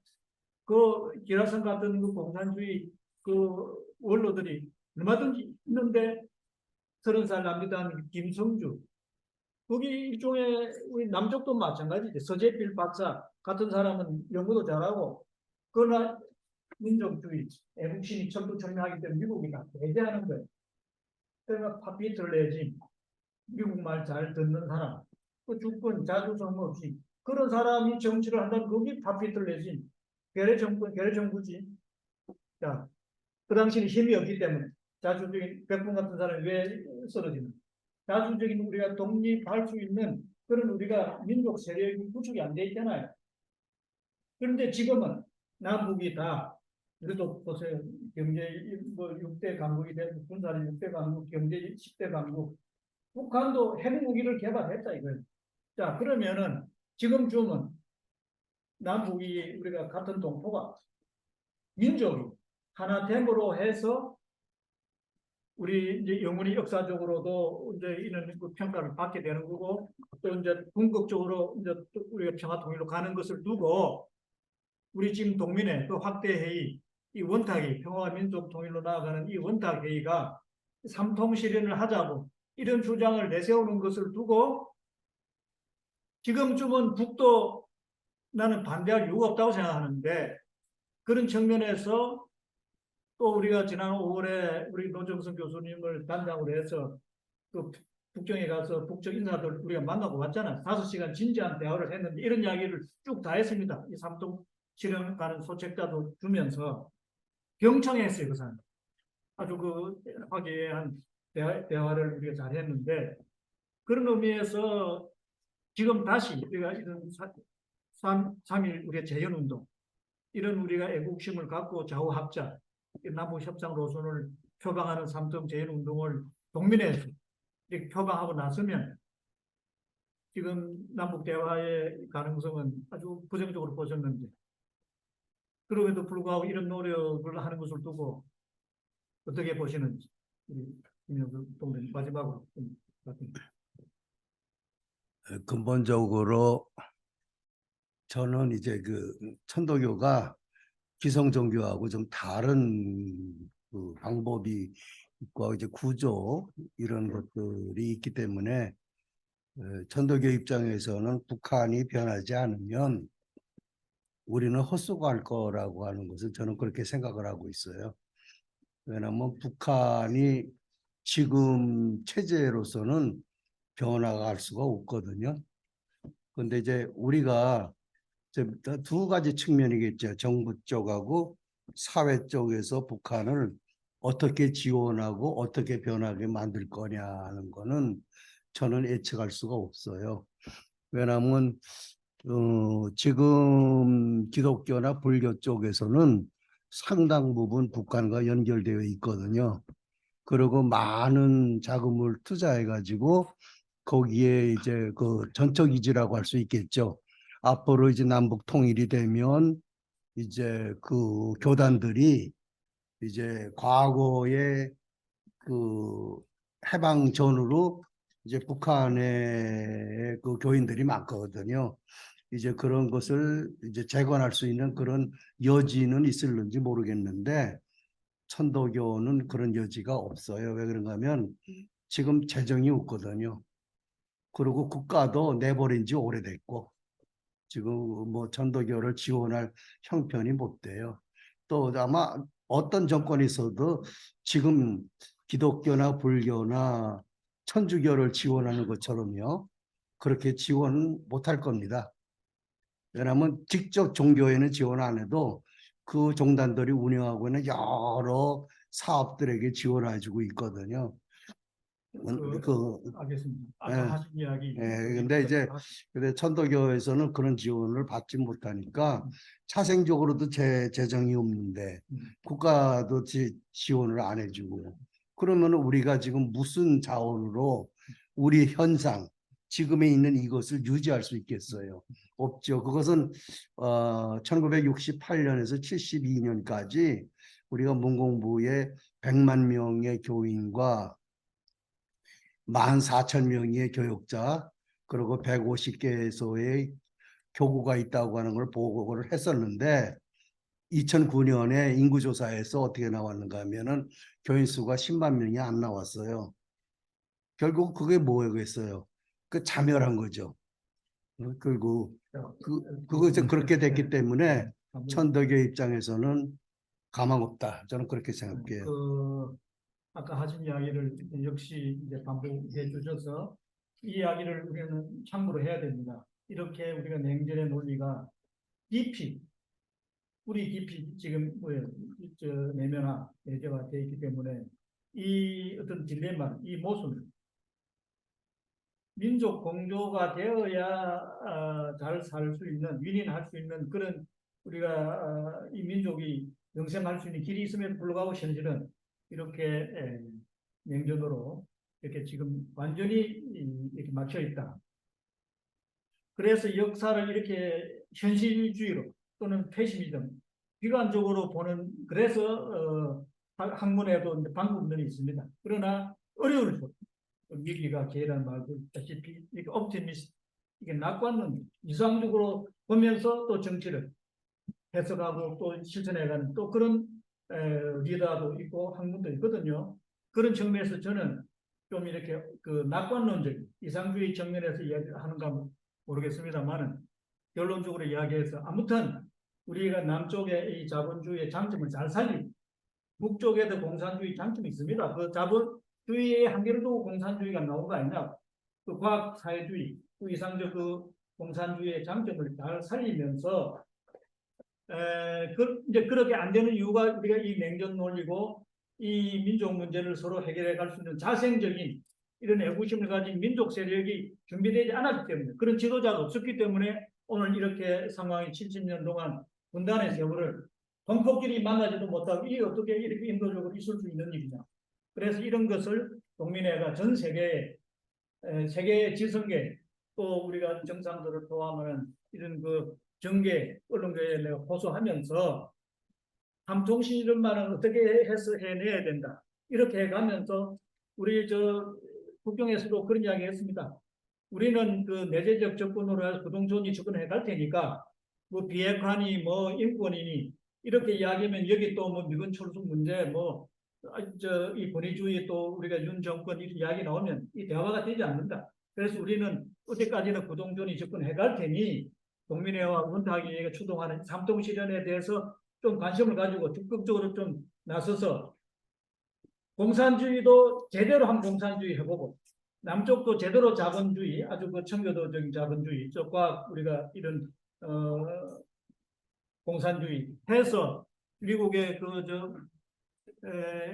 그 기라성 같은 그 공산주의 그 원로들이 얼마든지 있는데 30살 남기단 김성주 거기 일종의 우리 남쪽도 마찬가지지. 서재필 박사 같은 사람은 연구도 잘하고 그러나 민족주의 애국심이 철두철미하기 때문에 미국이 다 배제하는 거예요. 그러니까 파피틀 레짐 미국말 잘 듣는 사람, 그 주권, 자주성 없이 그런 사람이 정치를 한다면 그게 파피틀 레짐 괴뢰 정부지. 자, 그 당시는 힘이 없기 때문에 자주적인 백분 같은 사람이 왜 쓰러지는? 자주적인 우리가 독립할 수 있는 그런 우리가 민족 세력이 구축이 안 돼 있잖아요. 그런데 지금은 남북이 다 우리도 보세요. 경제 뭐 6대 강국이 된 군사력 6대 강국, 경제 10대 강국. 북한도 핵무기를 개발했다 이거예요. 자, 그러면은 지금쯤은 남북이 우리가 같은 동포가 민족이 하나됨으로 해서 우리 이제 영원히 역사적으로도 이제 이런 그 평가를 받게 되는 거고 또 이제 궁극적으로 이제 또 우리가 평화 통일로 가는 것을 두고 우리 지금 동민회 그 확대 회의 이 원탁이 평화 민족 통일로 나아가는 이 원탁 회의가 삼통 실현을 하자고 이런 주장을 내세우는 것을 두고 지금쯤은 북도 나는 반대할 이유가 없다고 생각하는데 그런 측면에서 또 우리가 지난 5월에 우리 노정선 교수님을 단장으로 해서 그 북경에 가서 북쪽 인사들 우리가 만나고 왔잖아. 5시간 진지한 대화를 했는데 이런 이야기를 쭉 다 했습니다. 이 삼동 실험 가는 소책자도 주면서 경청했어요, 그 사람. 아주 그 화기애애한 대화를 우리가 잘 했는데 그런 의미에서 지금 다시 우리가 이런 3.1 우리가 재연운동 이런 우리가 애국심을 갖고 좌우합작 남북협상 노선을 표방하는 삼점 재연운동을 동민회에서 이렇게 표방하고 나서면 지금 남북 대화의 가능성은 아주 부정적으로 보셨는데 그럼에도 불구하고 이런 노력을 하는 것을 두고 어떻게 보시는지 우리 김영수 동생 마지막으로 좀 근본적으로 저는 이제 그 천도교가 기성종교하고 좀 다른 그 방법이 있고 이제 구조 이런 것들이 있기 때문에 천도교 입장에서는 북한이 변하지 않으면 우리는 헛수고할 거라고 하는 것을 저는 그렇게 생각을 하고 있어요. 왜냐하면 북한이 지금 체제로서는 변화할 수가 없거든요. 그런데 이제 우리가 두 가지 측면이겠죠. 정부 쪽하고 사회 쪽에서 북한을 어떻게 지원하고 어떻게 변하게 만들 거냐 하는 거는 저는 예측할 수가 없어요. 왜냐하면 지금 기독교나 불교 쪽에서는 상당 부분 북한과 연결되어 있거든요. 그리고 많은 자금을 투자해 가지고 거기에 이제 그 전처기지라고 할 수 있겠죠. 앞으로 이제 남북 통일이 되면 이제 그 교단들이 이제 과거에 그 해방 전후로 이제 북한의 그 교인들이 많거든요. 이제 그런 것을 이제 재건할 수 있는 그런 여지는 있을는지 모르겠는데 천도교는 그런 여지가 없어요. 왜 그런가 하면 지금 재정이 없거든요. 그리고 국가도 내버린 지 오래됐고 지금 뭐 천도교를 지원할 형편이 못 돼요. 또 아마 어떤 정권이 있어도 지금 기독교나 불교나 천주교를 지원하는 것처럼요. 그렇게 지원 못할 겁니다. 왜냐하면 직접 종교에는 지원 안 해도 그 종단들이 운영하고 있는 여러 사업들에게 지원해주고 있거든요. 알겠습니다. 아까 예. 하신 이야기. 근데 이제 근데 천도교에서는 그런 지원을 받지 못하니까 차생적으로도 재정이 없는데 국가도 지원을 안 해주고 그러면 우리가 지금 무슨 자원으로 우리 현상 지금에 있는 이것을 유지할 수 있겠어요? 없죠. 그것은 1968년에서 72년까지 우리가 문공부에 100만 명의 교인과 14,000명의 교육자 그리고 150개소의 교구가 있다고 하는 걸 보고를 했었는데 2009년에 인구조사에서 어떻게 나왔는가 하면은 교인 수가 10만 명이 안 나왔어요. 결국 그게 뭐였겠어요? 그 자멸한 거죠. 그리고 그것이 그렇게 됐기 때문에 천도교 입장에서는 가망 없다. 저는 그렇게 생각해요. 그 아까 하신 이야기를 역시 이제 반복해 주셔서 이 이야기를 우리는 참고로 해야 됩니다. 이렇게 우리가 냉전의 논리가 깊이 지금 내면화 내재화되어 있기 때문에 이 어떤 딜레마, 이 모순 민족 공조가 되어야 잘 살 수 있는 윈윈할 수 있는 그런 우리가 이 민족이 영생할 수 있는 길이 있음에도 불구하고 현실은 이렇게 냉전으로 이렇게 지금 완전히 이렇게 막혀 있다. 그래서 역사를 이렇게 현실주의로 또는 패시미즘 비관적으로 보는 그래서 학문에도 이제 방법론이 있습니다. 그러나 어려울 수 위기가 기회라는 말도 있다시피 이게 옵티미스트 이게 낙관론 이상적으로 보면서 또 정치를 해석하고 또 실천해가는 또 그런 리더도 있고 학문도 있거든요. 그런 측면에서 저는 좀 이렇게 그 낙관론적 이상주의 측면에서 이야기하는가 모르겠습니다만은 결론적으로 이야기해서 아무튼 우리가 남쪽의 이 자본주의의 장점을 잘 살리고 북쪽에도 공산주의 장점이 있습니다. 그 자본주의의 한계를 두고 공산주의가 나온 거 아니냐. 그 과학 사회주의, 그 이상적 그 공산주의의 장점을 잘 살리면서 이제 그렇게 안 되는 이유가 우리가 이 냉전 논리고 이 민족 문제를 서로 해결해 갈 수 있는 자생적인 이런 애국심을 가진 민족 세력이 준비되지 않았기 때문에 그런 지도자가 없었기 때문에 오늘 이렇게 상황이 70년 동안 분단의 세월을 동포끼리 만나지도 못하고 이게 어떻게 이렇게 인도적으로 있을 수 있는 일이냐. 그래서 이런 것을 동민회가 전 세계에 세계 지성계 또 우리가 정상들을 포함하는 이런 그 정계 언론계에 내가 호소하면서 삼통신 이런 말은 어떻게 해서 해내야 된다. 이렇게 해가면서 우리 국경에서도 그런 이야기 했습니다. 우리는 그 내재적 접근으로 해서 부동촌이 접근해 갈 테니까 뭐 비핵화니 뭐 인권이니 이렇게 이야기하면 여기 또 뭐 미군 철수 문제 이 권위주의 또 우리가 윤 정권 이런 이야기 나오면 이 대화가 되지 않는다. 그래서 우리는 어디까지나 부동촌이 접근해 갈 테니 동민회와 원탁위가 추동하는 삼통실현에 대해서 좀 관심을 가지고 적극적으로 좀 나서서 공산주의도 제대로 한 공산주의 해보고 남쪽도 제대로 자본주의 아주 그 청교도적인 자본주의 쪽과 우리가 이런 공산주의 해서 미국의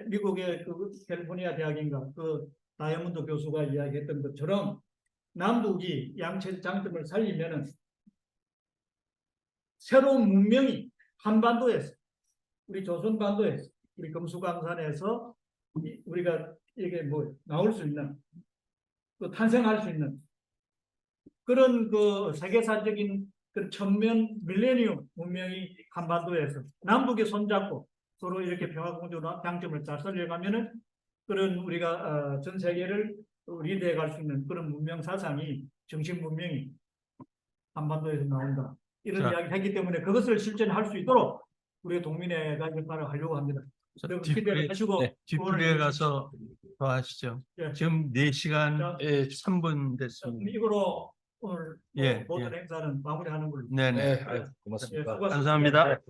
미국의 그 캘리포니아 대학인가 그 다이아몬드 교수가 이야기했던 것처럼 남북이 양체 장점을 살리면은 새로운 문명이 한반도에서 우리 조선반도에서 우리 금수강산에서 우리가 이게 뭐 나올 수 있는 또 탄생할 수 있는 그런 그 세계사적인 그 천면 밀레니엄 문명이 한반도에서 남북이 손잡고 서로 이렇게 평화공존 장점을 잘 살려가면은 그런 우리가 전 세계를 리드해 갈 수 있는 그런 문명 사상이 정신 문명이 한반도에서 나온다. 이런 자. 이야기를 했기 때문에 그것을 실천할 수 있도록 우리 동민회가 역할을 하려고 합니다. 여러분 기대를 하시고 뒷부리에 가서 더 하시죠. 예. 지금 4시간 자, 3분 됐습니다. 이거로 오늘 예, 모든 행사는 마무리하는 걸로. 네네. 네, 아유, 고맙습니다. 예, 수고하셨습니다. 감사합니다.